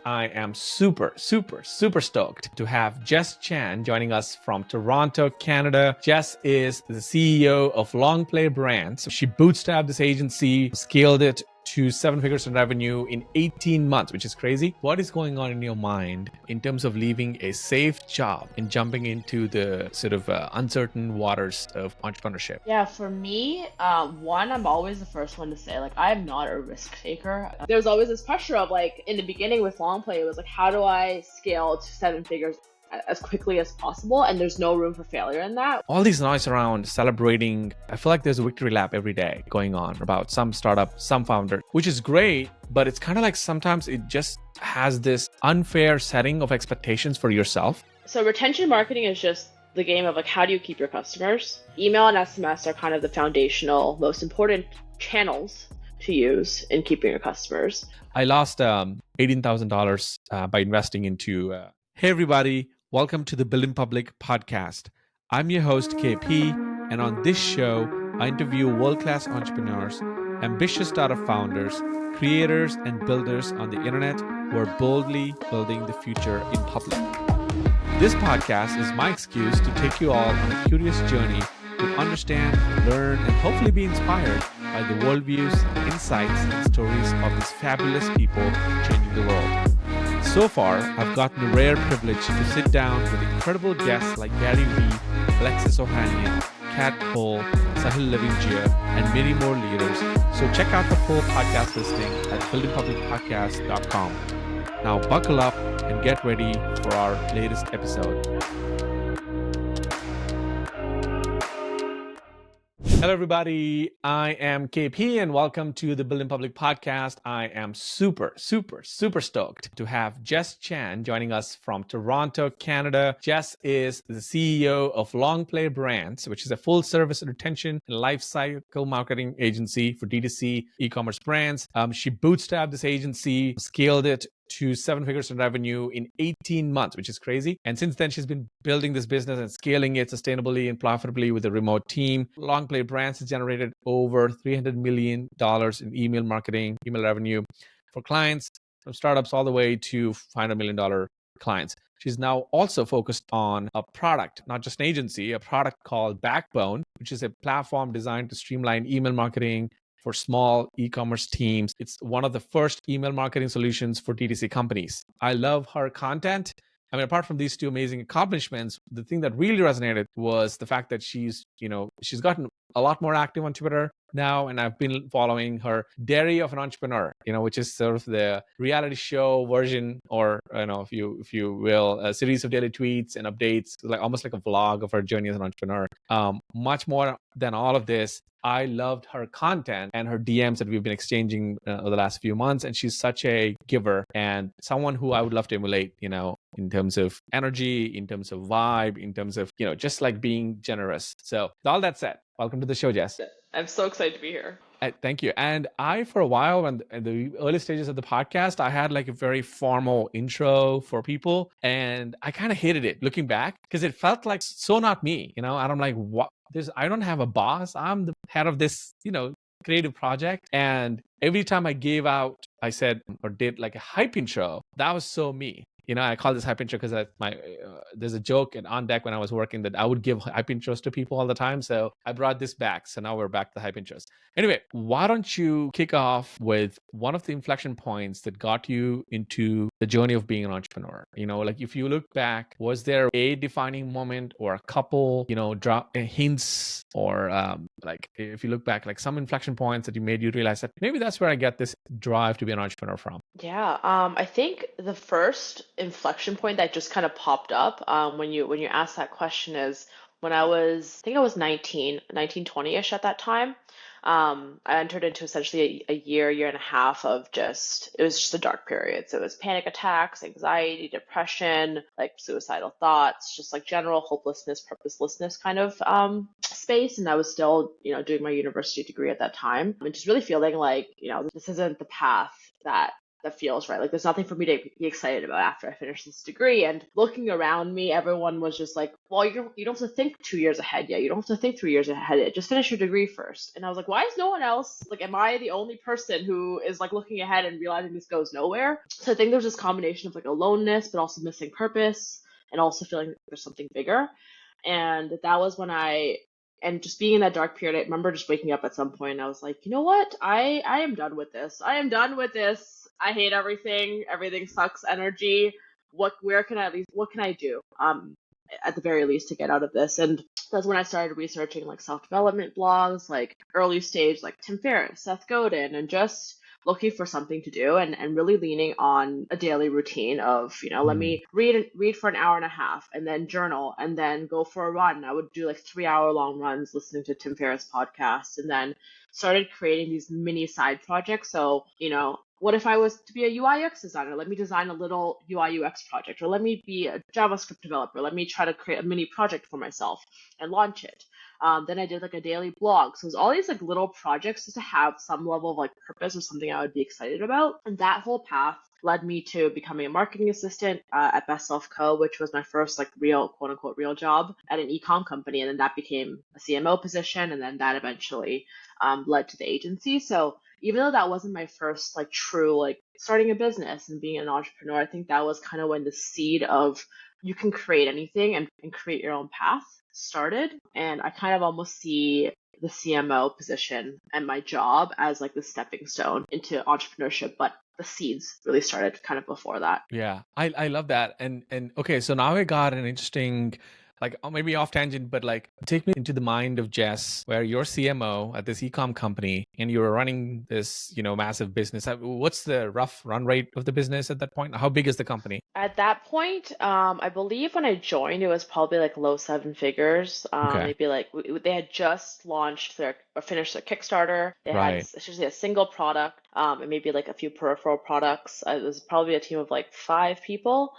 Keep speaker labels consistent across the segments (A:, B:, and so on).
A: I am super stoked to have Jess Chan joining us from Toronto, Canada. Jess is the CEO of Longplay Brands. She bootstrapped this agency, scaled it to 7 figures in revenue in 18 months, which is crazy. What is going on in your mind in terms of leaving a safe job and jumping into the sort of uncertain waters of entrepreneurship?
B: Yeah, for me, one, I'm always the first one to say, like, I'm not a risk taker. There's always this pressure of, like, in the beginning with Longplay, it was like, how do I scale to 7 figures as quickly as possible? And there's no room for failure in that.
A: All these noise around celebrating, I feel like there's a victory lap every day going on about some startup, some founder, which is great, but it's kind of like sometimes it just has this unfair setting of expectations for yourself.
B: So retention marketing is just the game of, like, how do you keep your customers? Email and SMS are kind of the foundational, most important channels to use in keeping your customers.
A: I lost $18,000 by investing into. Hey, everybody. Welcome to the Building Public podcast. I'm your host, KP, and on this show, I interview world-class entrepreneurs, ambitious startup founders, creators, and builders on the internet who are boldly building the future in public. This podcast is my excuse to take you all on a curious journey to understand, learn, and hopefully be inspired by the worldviews, insights, and stories of these fabulous people changing the world. So far, I've gotten the rare privilege to sit down with incredible guests like Gary Vee, Alexis Ohanian, Kat Cole, Sahil Levingia, and many more leaders. So check out the full podcast listing at buildingpublicpodcast.com. Now buckle up and get ready for our latest episode. Hello, everybody. I am KP, and welcome to the Building Public podcast. I am super stoked to have Jess Chan joining us from Toronto, Canada. Jess is the CEO of Longplay Brands, which is a full-service retention and lifecycle marketing agency for D2C e-commerce brands. She bootstrapped this agency, scaled it to 7 figures in revenue in 18 months, which is crazy. And since then, she's been building this business and scaling it sustainably and profitably with a remote team. Longplay Brands has generated over $300 million in email marketing, email revenue for clients from startups all the way to $500 million clients. She's now also focused on a product, not just an agency, a product called Backbone, which is a platform designed to streamline email marketing for small e-commerce teams. It's one of the first email marketing solutions for D2C companies. I love her content. I mean, apart from these two amazing accomplishments, the thing that really resonated was the fact that she's gotten a lot more active on Twitter now, and I've been following her Diary of an Entrepreneur, which is sort of the reality show version, or if you will, a series of daily tweets and updates, like almost like a vlog of her journey as an entrepreneur. Much more than all of this, I loved her content and her DMs that we've been exchanging over the last few months. And she's such a giver and someone who I would love to emulate, in terms of energy, in terms of vibe, in terms of, just like being generous. So with all that said, welcome to the show, Jess.
B: I'm so excited to be here.
A: Thank you. And I, for a while, in the early stages of the podcast, I had like a very formal intro for people. And I kind of hated it looking back because it felt like so not me, and I'm like, what? I don't have a boss. I'm the head of this, creative project. And every time I gave out, I said or did like a hype intro, that was so me. I call this hype intro because there's a joke on deck when I was working that I would give hype intros to people all the time. So I brought this back. So now we're back to the hype intros. Anyway, why don't you kick off with one of the inflection points that got you into the journey of being an entrepreneur? Like if you look back, was there a defining moment or a couple, drop hints or like if you look back, like some inflection points that made you realize that maybe that's where I get this drive to be an entrepreneur from?
B: Yeah, I think the first inflection point that just kind of popped up when you asked that question is when I was 19, 20-ish at that time. I entered into essentially a year and a half of it was just a dark period. So it was panic attacks, anxiety, depression, like suicidal thoughts, just like general hopelessness, purposelessness kind of space. And I was still, doing my university degree at that time and just really feeling like, this isn't the path that that feels right. Like there's nothing for me to be excited about after I finish this degree. And looking around me, everyone was just like, well, you don't have to think 2 years ahead yet. You don't have to think 3 years ahead yet. Just finish your degree first. And I was like, why is no one else, like, am I the only person who is like looking ahead and realizing this goes nowhere? So I think there's this combination of like aloneness, but also missing purpose and also feeling like there's something bigger. And that was when and just being in that dark period, I remember just waking up at some point and I was like, you know what? I am done with this. I am done with this. I hate everything. Everything sucks energy. What can I do? At the very least to get out of this. And that's when I started researching like self-development blogs, like early stage, like Tim Ferriss, Seth Godin, and just looking for something to do and really leaning on a daily routine of, let
A: Mm.
B: me read for an hour and a half and then journal and then go for a run. I would do like 3 hour long runs listening to Tim Ferriss podcasts, and then started creating these mini side projects. So, what if I was to be a UI UX designer? Let me design a little UI UX project, or let me be a JavaScript developer. Let me try to create a mini project for myself and launch it. Then I did like a daily blog. So it was all these like little projects just to have some level of like purpose or something I would be excited about. And that whole path led me to becoming a marketing assistant at Best Self Co., which was my first like real, quote unquote, real job at an e-com company. And then that became a CMO position. And then that eventually led to the agency. So even though that wasn't my first like true like starting a business and being an entrepreneur, I think that was kind of when the seed of you can create anything and create your own path started. And I kind of almost see the CMO position and my job as like the stepping stone into entrepreneurship, but the seeds really started kind of before that.
A: Yeah, I love that. And okay, so now I got an interesting, like maybe off tangent, but like take me into the mind of Jess, where you're CMO at this ecom company and you're running this, massive business. What's the rough run rate of the business at that point? How big is the company?
B: At that point, I believe when I joined, it was probably like low seven figures.
A: Okay.
B: Maybe like they had just launched or finished their Kickstarter. They had
A: Right.
B: essentially a single product, and maybe like a few peripheral products. It was probably a team of like 5 people.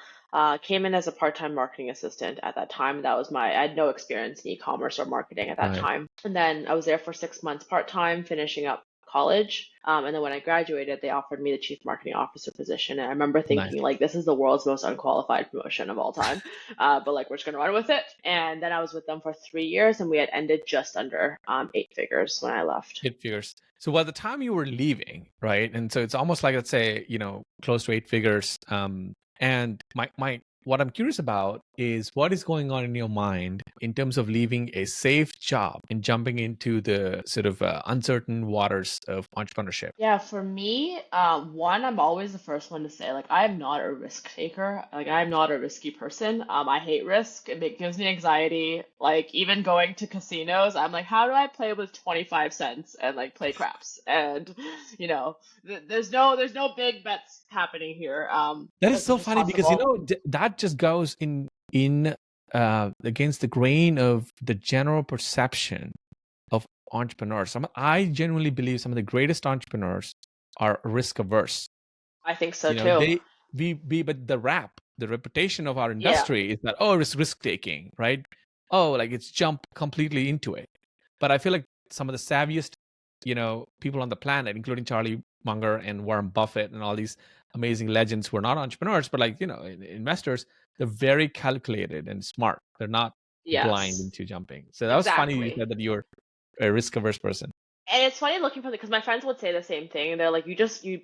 B: Came in as a part-time marketing assistant at that time. I had no experience in e-commerce or marketing at that
A: Right.
B: time. And then I was there for 6 months part-time, finishing up college. And then when I graduated, they offered me the chief marketing officer position. And I remember
A: Nice.
B: thinking, like, this is the world's most unqualified promotion of all time. But like, we're just going to run with it. And then I was with them for 3 years, and we had ended just under 8 figures when I left.
A: It figures. So by the time you were leaving, right? And so it's almost like, let's say, close to 8 figures. And my what I'm curious about is what is going on in your mind in terms of leaving a safe job and jumping into the sort of uncertain waters of entrepreneurship.
B: Yeah, for me, one, I'm always the first one to say, like, I am not a risk taker. Like, I'm not a risky person. I hate risk. It gives me anxiety. Like, even going to casinos, I'm like, how do I play with 25 cents and like play craps? And, there's no big bets happening here.
A: That is
B: As much
A: so
B: as
A: funny because
B: possible.
A: that just goes in against the grain of the general perception of entrepreneurs. I genuinely believe some of the greatest entrepreneurs are risk averse.
B: I think so too.
A: They but the reputation of our
B: Yeah.
A: industry is that, oh, it's risk taking, right? Oh, like it's jump completely into it. But I feel like some of the savviest, people on the planet, including Charlie Munger and Warren Buffett and all these amazing legends who are not entrepreneurs, but like, investors, they're very calculated and smart. They're not blind
B: Yes.
A: into jumping. So that was funny you
B: Exactly.
A: said that you're a risk averse person.
B: And it's funny looking for the because my friends would say the same thing. They're like, you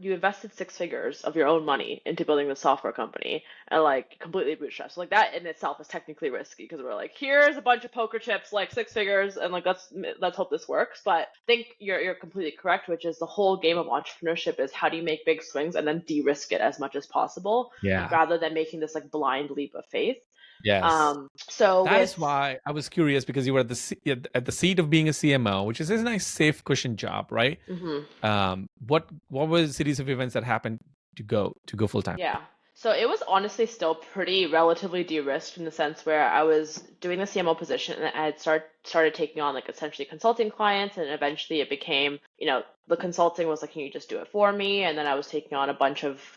B: invested 6 figures of your own money into building the software company and like completely bootstrapped. So like that in itself is technically risky because we're like, here's a bunch of poker chips, like 6 figures, and like let's hope this works. But I think you're completely correct, which is the whole game of entrepreneurship is how do you make big swings and then de-risk it as much as possible
A: Yeah.
B: rather than making this like blind leap of faith.
A: Yes.
B: So
A: That
B: with
A: is why I was curious because you were at the seat of being a CMO, which is a nice, safe, cushion job, right?
B: mhm.
A: What was the series of events that happened to go full time?
B: Yeah. So it was honestly still pretty relatively de-risked in the sense where I was doing the CMO position and I had started taking on like essentially consulting clients, and eventually it became, the consulting was like, can you just do it for me? And then I was taking on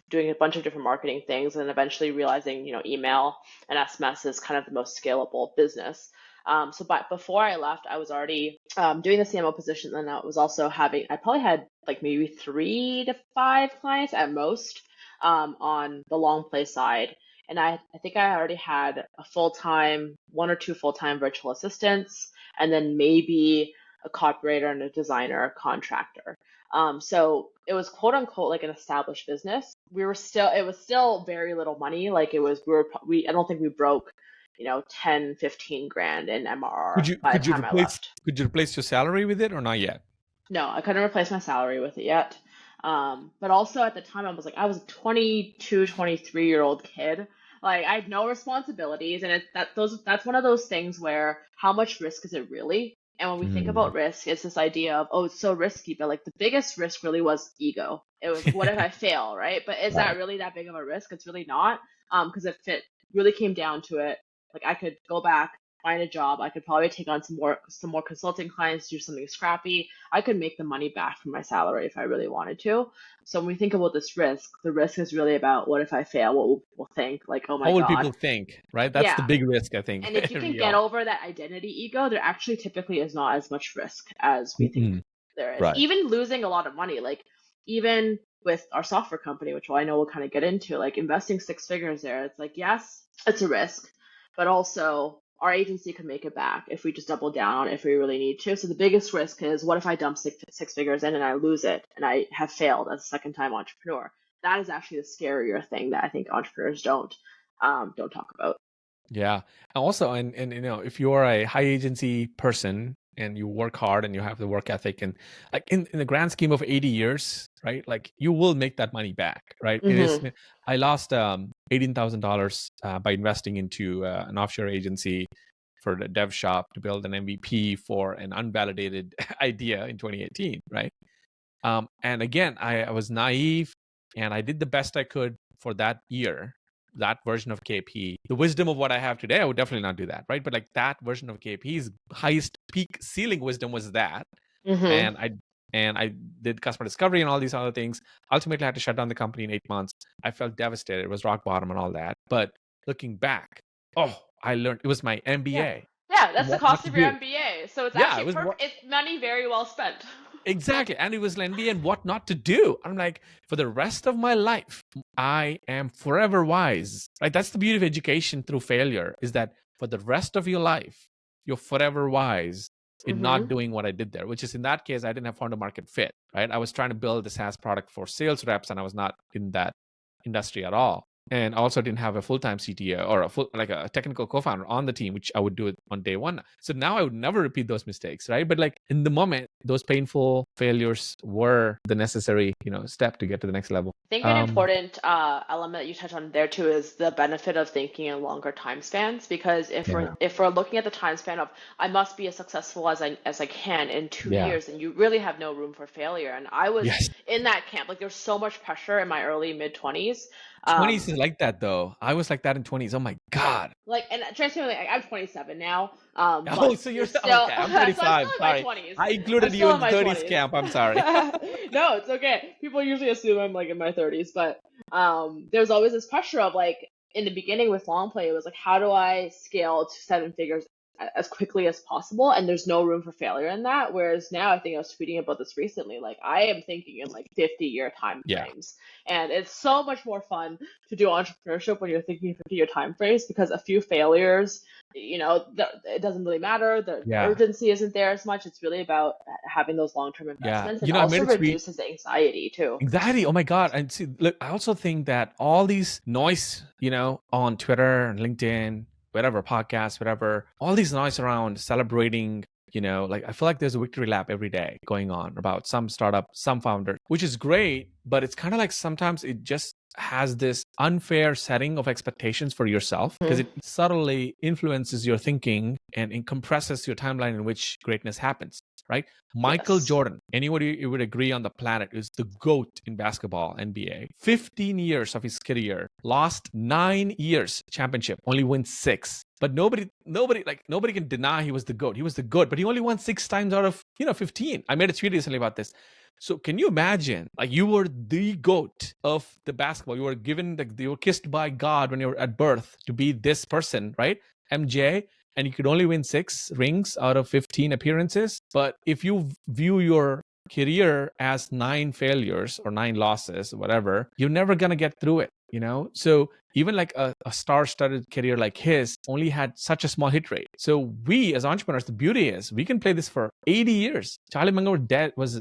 B: doing a bunch of different marketing things and eventually realizing, email and SMS is kind of the most scalable business. Before I left, I was already doing the CMO position, and I was also I probably had like maybe 3 to 5 clients at most on the Longplay side. And I think I already had a full-time, 1 or 2 full-time virtual assistants, and then maybe a copywriter and a designer, a contractor. So it was quote unquote like an established business. It was still very little money. Like I don't think we broke, 10, 15 grand in
A: Could
B: MRR
A: you
B: by the
A: could you
B: time I
A: replace
B: left.
A: could you replace your salary with it or not yet?
B: No, I couldn't replace my salary with it yet. But also at the time I was a 22, 23-year-old kid. Like I had no responsibilities, and that's one of those things where how much risk is it really? And when we think
A: Mm.
B: about risk, it's this idea of, oh, it's so risky, but like the biggest risk really was ego. It was, what if I fail, right? But is that
A: Right.
B: really that big of a risk? It's really not. Because if it really came down to it, like I could go back, find a job, I could probably take on some more consulting clients, do something scrappy. I could make the money back from my salary if I really wanted to. So when we think about this risk, the risk is really about, what if I fail? What will people think? Like, oh
A: How
B: my
A: will
B: God.
A: people think, right? That's the
B: Yeah.
A: big risk, I think.
B: And if you can
A: We
B: get
A: all.
B: over that identity ego, there actually typically is not as much risk as we think
A: Mm-mm.
B: there is.
A: Right.
B: Even losing a lot of money, like even with our software company, which I know we'll kind of get into, like investing 6 figures there, it's like, yes, it's a risk, but also our agency could make it back if we just double down on it if we really need to. So the biggest risk is, what if I dump six figures in and I lose it and I have failed as a second time entrepreneur? That is actually the scarier thing that I think entrepreneurs don't talk about.
A: Yeah. And also, and if you're a high agency person and you work hard and you have the work ethic, and like in the grand scheme of 80 years, right? Like you will make that money back, right? It is.
B: Mm-hmm.
A: I lost $18,000 by investing into an offshore agency for the dev shop to build an MVP for an unvalidated idea in 2018, right? And again, I was naive and I did the best I could for that year, that version of KP. The wisdom of what I have today, I would definitely not do that, right? But like that version of KP's highest peak ceiling wisdom was that.
B: Mm-hmm.
A: And I did customer discovery and all these other things. Ultimately, I had to shut down the company in 8 months. I felt devastated. It was rock bottom and all that. But looking back, oh, I learned it was my
B: Yeah.
A: MBA
B: Yeah,
A: and
B: that's the
A: what not
B: cost
A: to
B: of your
A: do.
B: MBA. So it's
A: Yeah, it
B: actually
A: was
B: perfect. It's money very well spent.
A: exactly. And it was NBA and what not to do. I'm like, for the rest of my life, I am forever wise. Right? That's the beauty of education through failure, is that for the rest of your life, you're forever wise in not
B: Mm-hmm.
A: doing what I did there, which is in that case, I didn't have found a market fit. Right. I was trying to build a SaaS product for sales reps and I was not in that industry at all. And also didn't have a full-time CTO or like a technical co-founder on the team, which I would do it on day one. So now I would never repeat those mistakes, right? But like in the moment, those painful failures were the necessary, step to get to the next level.
B: I think an important element that you touch on there too is the benefit of thinking in longer time spans. Because
A: Yeah.
B: if we're looking at the time span of, I must be as successful as I can in two
A: Yeah.
B: years, and you really have no room for failure. And I was
A: Yes.
B: in that camp. Like there's so much pressure in my early mid 20s.
A: 20s is like that though. I was like that in 20s. Oh my God.
B: Like, and transparently, like, I'm 27 now,
A: Oh,
B: but
A: so you're
B: there's still,
A: okay. I'm
B: so I'm still
A: 35.
B: in my
A: Sorry.
B: 20s.
A: I
B: I'm
A: included you
B: still
A: in
B: in
A: the
B: my
A: 30s
B: 20s.
A: camp. I'm sorry.
B: No, it's okay. People usually assume I'm like in my 30s, but there's always this pressure of like, in the beginning with Longplay, it was like, how do I scale to 7 figures as quickly as possible? And there's no room for failure in that. Whereas now, I think I was tweeting about this recently, like I am thinking in like 50-year time
A: Yeah.
B: frames, and it's so much more fun to do entrepreneurship when you're thinking 50-year time frames, because a few failures, it doesn't really matter. The
A: Yeah.
B: urgency isn't there as much. It's really about having those long-term
A: Yeah.
B: investments, and
A: I made
B: also
A: a tweet.
B: reduces the anxiety too.
A: Anxiety. Oh my God. And see, look, I also think that all these noise, on Twitter and LinkedIn, whatever, podcasts, whatever, all these noise around celebrating, like I feel like there's a victory lap every day going on about some startup, some founder, which is great, but it's kind of like sometimes it just has this unfair setting of expectations for yourself because
B: Mhm.
A: it subtly influences your thinking and it compresses your timeline in which greatness happens, right? Michael
B: Yes.
A: Jordan, anybody you would agree on the planet, is the GOAT in basketball, NBA. 15 years of his career, lost 9 years championship, only won 6. But nobody can deny he was the GOAT. He was the GOAT, but he only won 6 times out of, 15. I made a tweet recently about this. So can you imagine, like you were the GOAT of the basketball. You were given, like you were kissed by God when you were at birth to be this person, right? MJ. and you could only win 6 rings out of 15 appearances. But if you view your career as 9 failures or 9 losses, whatever, you're never going to get through it, So even like a star-studded career like his only had such a small hit rate. So we as entrepreneurs, the beauty is we can play this for 80 years. Charlie Munger was,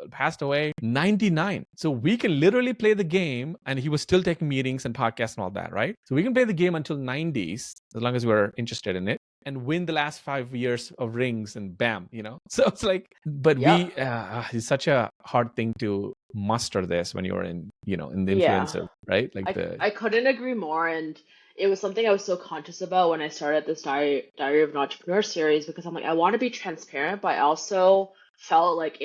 A: passed away 99. So we can literally play the game, and he was still taking meetings and podcasts and all that, right? So we can play the game until 90s, as long as we're interested in it, and win the last 5 years of rings, and bam, So it's like, but
B: Yep.
A: it's such a hard thing to muster this when you're in, in the
B: Yeah.
A: influencer, right? Like
B: I couldn't agree more, and it was something I was so conscious about when I started this Diary of an Entrepreneur series, because I'm like, I want to be transparent, but I also felt like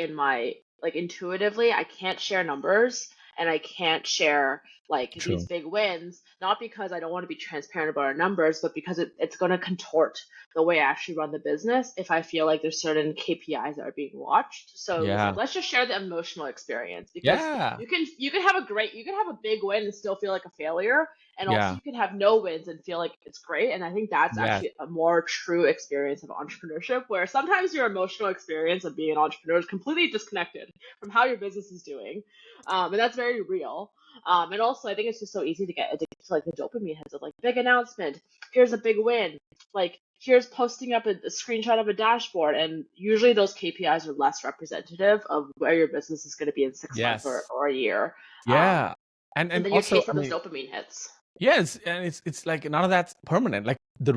B: intuitively I can't share numbers and I can't share like these
A: true.
B: big wins, not because I don't want to be transparent about our numbers, but because it's going to contort the way I actually run the business if I feel like there's certain KPIs that are being watched. So it was like,
A: Yeah.
B: let's just share the emotional experience, because
A: Yeah.
B: you can have a big win and still feel like a failure, and also
A: Yeah.
B: you can have no wins and feel like it's great. And I think that's
A: Yes.
B: actually a more true experience of entrepreneurship, where sometimes your emotional experience of being an entrepreneur is completely disconnected from how your business is doing, and that's very real. And also, I think it's just so easy to get addicted to like the dopamine hits of like big announcement, here's a big win, like here's posting up a screenshot of a dashboard, and usually those KPIs are less representative of where your business is going to be in 6 months
A: Yes.
B: or a year.
A: Yeah.
B: And
A: And
B: then you're
A: also, I
B: chasing those
A: mean,
B: dopamine hits.
A: yes, and it's like none of that's permanent. Like the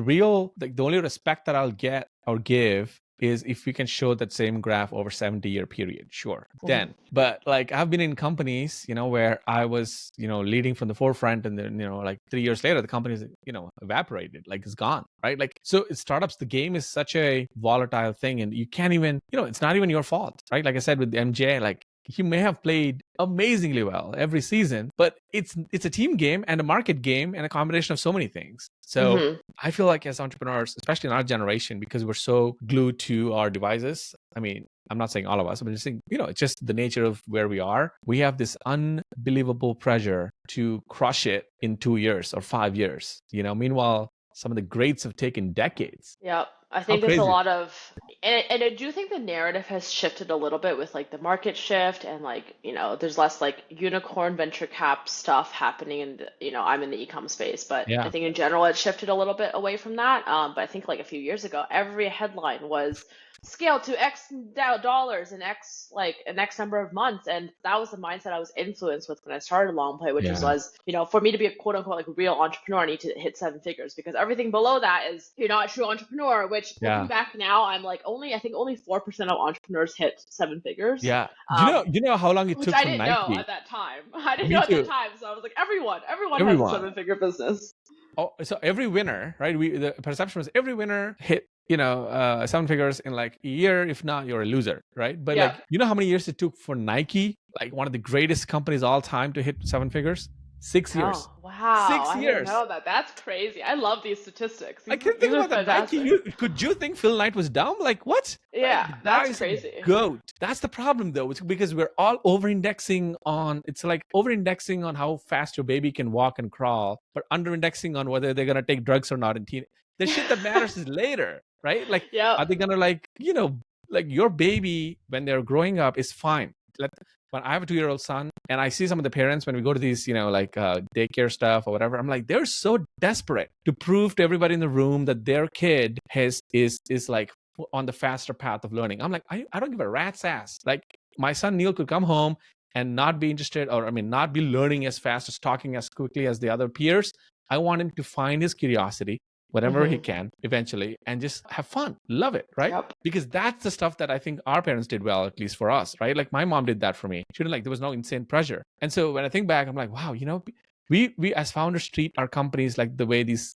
A: only respect that I'll get or give is if we can show that same graph over 70-year period. Sure. Then, but like I've been in companies, where I was, leading from the forefront, and then, like 3 years later, the company's, evaporated, like it's gone, right? Like, so startups, the game is such a volatile thing, and you can't even, it's not even your fault, right? Like I said with MJ, like he may have played amazingly well every season, but it's a team game and a market game and a combination of so many things. So I feel like as entrepreneurs, especially in our generation, because we're so glued to our devices, I mean, I'm not saying all of us, but just saying, it's just the nature of where we are. We have this unbelievable pressure to crush it in 2 years or 5 years. Meanwhile, some of the greats have taken decades.
B: Yep. I
A: How
B: think there's a
A: crazy.
B: lot of, and I do think the narrative has shifted a little bit with like the market shift, and like, there's less like unicorn venture cap stuff happening. And, I'm in the e-com space, but I
A: Yeah.
B: think in general it shifted a little bit away from that. But I think like a few years ago, every headline was scale to X dollars in X number of months. And that was the mindset I was influenced with when I started Longplay, which
A: Yeah.
B: was, for me to be a quote unquote like real entrepreneur, I need to hit 7 figures, because everything below that is you're not a true entrepreneur, which looking
A: Yeah.
B: back now, I'm like I think only 4% of entrepreneurs hit 7 figures.
A: Yeah. You know how long it
B: Which
A: took
B: I
A: for
B: didn't know
A: Nike?
B: at that time. I didn't know
A: Me
B: at that
A: too.
B: time. So I was like, everyone has a
A: Everyone.
B: 7 figure business.
A: Oh, so every winner, right? The perception was every winner hit, 7 figures in like a year. If not, you're a loser, right? But
B: Yep.
A: like, how how many years it took for Nike, like one of the greatest companies all time, to hit 7 figures? 6 years.
B: Oh, wow.
A: 6
B: I didn't
A: years.
B: know that. That's crazy. I love these statistics.
A: I
B: These
A: can't
B: these
A: think
B: are
A: about that. Nike,
B: fantastic.
A: could you think Phil Knight was dumb? Like, what? Like,
B: Yeah,
A: the
B: that's
A: guy's a
B: crazy.
A: goat. That's the problem, though. It's because we're all over-indexing on, it's like over-indexing on how fast your baby can walk and crawl, but under-indexing on whether they're going to take drugs or not in teen. The shit that matters is later, right? Like,
B: Yep.
A: are they going to like your baby when they're growing up is fine. But I have a 2-year-old son, and I see some of the parents when we go to these, daycare stuff or whatever. I'm like, they're so desperate to prove to everybody in the room that their kid is like on the faster path of learning. I'm like, I don't give a rat's ass. Like, my son Neil could come home and not be interested, or I mean, not be learning as fast as talking as quickly as the other peers. I want him to find his curiosity, whatever he can eventually, and just have fun, love it, right?
B: Yep.
A: Because that's the stuff that I think our parents did well, at least for us, right? Like my mom did that for me. She didn't, like, there was no insane pressure. And so when I think back, I'm like, wow, we as founders treat our companies like the way these,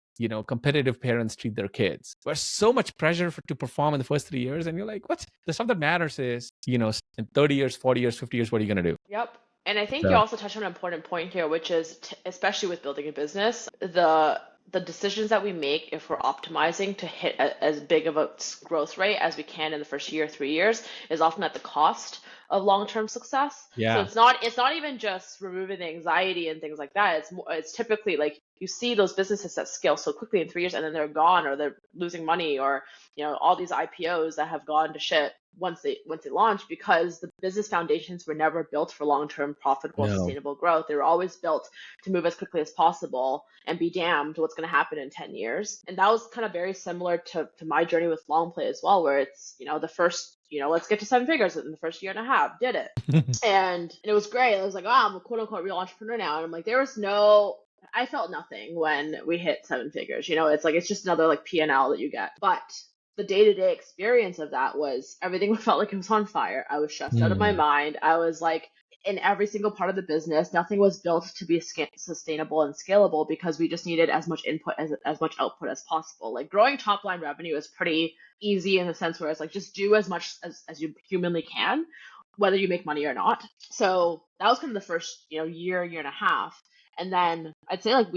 A: competitive parents treat their kids. There's so much pressure to perform in the first 3 years. And you're like, what? The stuff that matters is, in 30 years, 40 years, 50 years, what are you going to do?
B: Yep. And I think you
A: So,
B: also touched on an important point here, which is especially with building a business, the decisions that we make, if we're optimizing to hit as big of a growth rate as we can in the first year, 3 years, is often at the cost of long-term success. So
A: Yeah.
B: it's not even just removing the anxiety and things like that. It's typically like you see those businesses that scale so quickly in 3 years and then they're gone or they're losing money, or all these IPOs that have gone to shit once they launch, because the business foundations were never built for long-term profitable
A: No.
B: sustainable growth. They were always built to move as quickly as possible and be damned what's going to happen in 10 years. And that was kind of very similar to my journey with Longplay as well, where it's the first, let's get to 7 figures in the first year and a half, did it. And it was great. I was like, oh, I'm a quote unquote real entrepreneur now. And I'm like, I felt nothing when we hit 7 figures. It's like, it's just another like P&L that you get. But the day-to-day experience of that was everything felt like it was on fire. I was stressed out of my
A: Mm.
B: mind. I was like, in every single part of the business, nothing was built to be sustainable and scalable because we just needed as much input as much output as possible. Like growing top line revenue is pretty easy in the sense where it's like just do as much as you humanly can, whether you make money or not. So that was kind of the first year and a half. And then I'd say like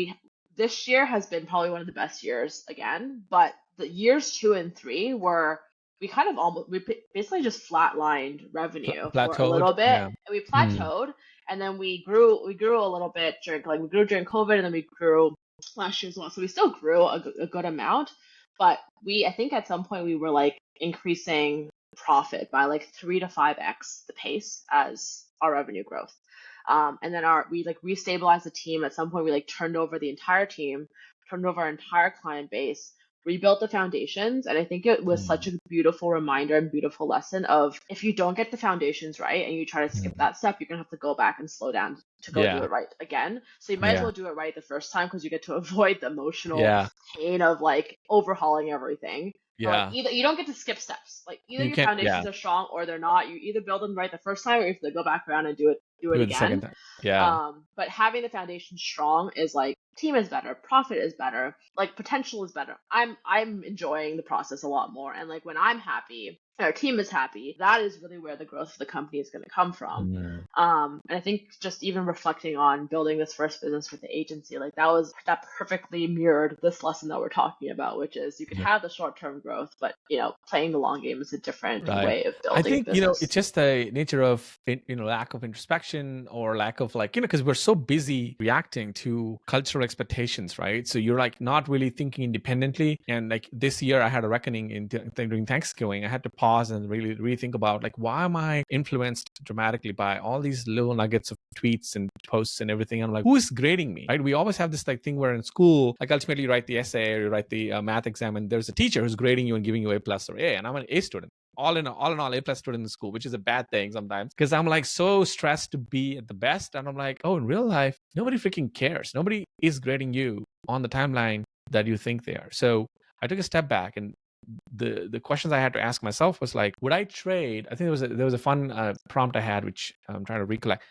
B: this year has been probably one of the best years again, but the years 2 and 3 were we kind of we basically just flatlined revenue for a
A: Plateaued.
B: little bit,
A: Yeah.
B: and we
A: Mm.
B: plateaued, and then we grew a little bit we grew during COVID, and then we grew last year as well. So we still grew a good amount, but I think at some point we were like increasing profit by like 3 to 5x the pace as our revenue growth. And then we like restabilized the team. At some point, we like turned over the entire team, turned over our entire client base, rebuilt the foundations. And I think it was such
A: Mm.
B: a beautiful reminder and beautiful lesson of if you don't get the foundations right and you try to skip
A: Mm.
B: that step, you're gonna have to go back and slow down to go do
A: Yeah.
B: it right again. So you might as
A: Yeah.
B: well do it right the first time because you get to avoid the emotional
A: Yeah.
B: pain of like overhauling everything. Or like
A: Yeah.
B: either you don't get to skip steps. Like either
A: You
B: your
A: can't. Yeah.
B: foundations are strong or they're not. You either build them right the first time or you have to go back around and do it
A: Do it the second
B: again.
A: time. Yeah.
B: But having the foundation strong is like team is better, profit is better, like potential is better. I'm enjoying the process a lot more, and like when I'm happy, our team is happy. That is really where the growth of the company is going to come from.
A: Mm.
B: And I think just even reflecting on building this first business with the agency, like that perfectly mirrored this lesson that we're talking about, which is you could
A: Yeah.
B: have the short term growth, but playing the long game is a different
A: Right.
B: way of
A: I
B: building a
A: think,
B: business.
A: it's just the nature of, lack of introspection or lack of like, because we're so busy reacting to cultural expectations, right? So you're like not really thinking independently. And like this year, I had a reckoning during Thanksgiving. I had to pause and really rethink about like, why am I influenced dramatically by all these little nuggets of tweets and posts and everything? I'm like, who is grading me, right? We always have this like thing where in school, like ultimately you write the essay or you write the math exam and there's a teacher who's grading you and giving you A plus or A. And I'm an A student. All in all, A plus student in school, which is a bad thing sometimes because I'm like so stressed to be at the best. And I'm like, oh, in real life, nobody freaking cares. Nobody is grading you on the timeline that you think they are. So I took a step back and the questions I had to ask myself was like, would I trade? I think there was a fun prompt I had, which I'm trying to recollect.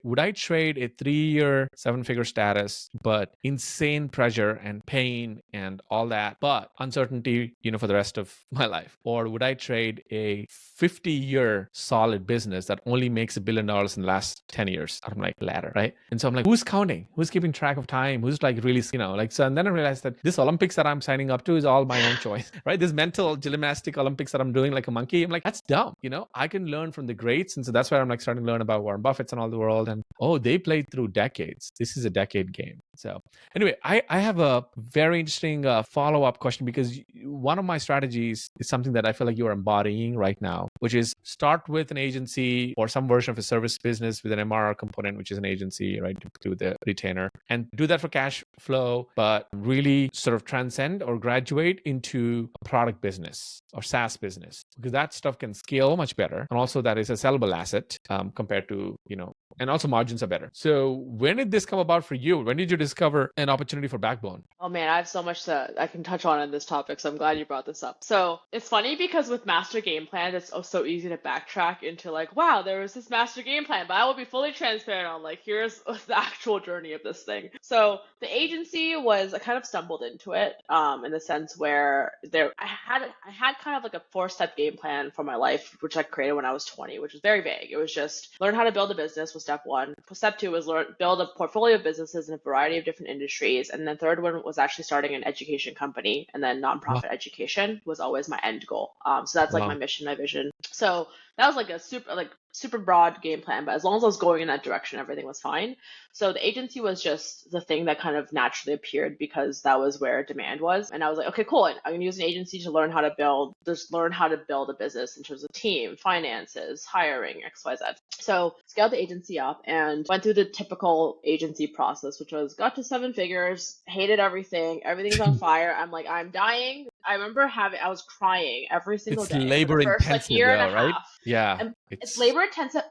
A: Would I trade a 3-year 7-figure status, but insane pressure and pain and all that, but uncertainty, for the rest of my life? Or would I trade a 50-year solid business that only makes $1 billion in the last 10 years? I'm like, latter, right? And so I'm like, who's counting? Who's keeping track of time? Who's like really, so, and then I realized that this Olympics that I'm signing up to is all my own choice, right? This mental gymnastic Olympics that I'm doing like a monkey. I'm like, that's dumb. I can learn from the greats. And so that's why I'm like starting to learn about Warren Buffett's and all the world. And they played through decades. This is a decade game. So anyway, I have a very interesting follow-up question because one of my strategies is something that I feel like you're embodying right now, which is start with an agency or some version of a service business with an MRR component, which is an agency, right, to the retainer, and do that for cash flow, but really sort of transcend or graduate into a product business or SaaS business, because that stuff can scale much better. And also that is a sellable asset compared to, and also margins are better. So when did this come about for you? When did you discover an opportunity for Backbone?
B: Oh man, I have so much I can touch on in this topic, so I'm glad you brought this up. So it's funny because with master game plan, it's so easy to backtrack into like, wow, there was this master game plan, but I will be fully transparent on like, here's the actual journey of this thing. So the agency I kind of stumbled into it, in the sense where I had kind of like a 4-step game plan for my life, which I created when I was 20, which was very vague. It was just learn how to build a business with was step one. Step two was build a portfolio of businesses in a variety of different industries. And then third one was actually starting an education company. And then
A: Wow.
B: nonprofit education was always my end goal. So that's like my
A: Wow.
B: mission, my vision. So that was like a super broad game plan, but as long as I was going in that direction, everything was fine. So the agency was just the thing that kind of naturally appeared because that was where demand was. And I was like, okay, cool. I'm going to use an agency to learn how to build a business in terms of team, finances, hiring, XYZ. So scaled the agency up and went through the typical agency process, which was got to seven figures, hated everything. Everything's on fire. I'm like, I'm dying. I remember I was crying every single
A: It's
B: day for the
A: labor
B: first like
A: intensive
B: year and a
A: though, right?
B: half.
A: Yeah.
B: And it's
A: It's
B: labor intensive.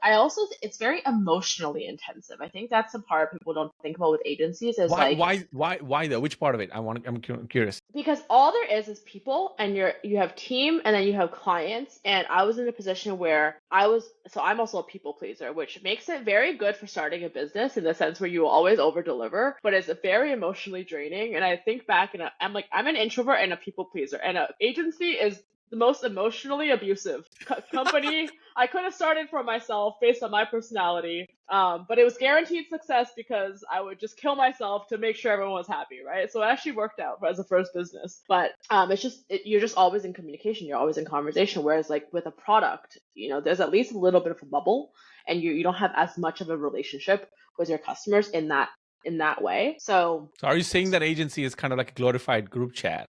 B: It's very emotionally intensive. I think that's the part people don't think about with agencies is
A: why,
B: like,
A: why though? Which part of it? I'm curious.
B: because all there is people and you have team and then you have clients. And I was in a position where I'm also a people pleaser, which makes it very good for starting a business in the sense where you will always over deliver, but it's very emotionally draining. And I think back and I'm like, I'm an introvert and a people pleaser, and an agency is the most emotionally abusive company I could have started for myself based on my personality. But it was guaranteed success because I would just kill myself to make sure everyone was happy, right? So it actually worked out as a first business. But you're just always in communication, you're always in conversation. Whereas like with a product, there's at least a little bit of a bubble, and you don't have as much of a relationship with your customers in that way. So
A: Are you saying that agency is kind of like a glorified group chat?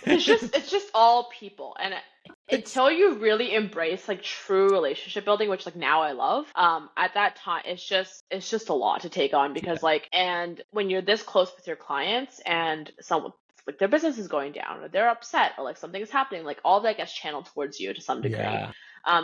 B: it's just all people. And
A: It's
B: until you really embrace like true relationship building, which like now I love, at that time it's just a lot to take on because like, and when you're this close with your clients and someone like their business is going down or they're upset or like something is happening, like all that gets channeled towards you to some degree.
A: yeah.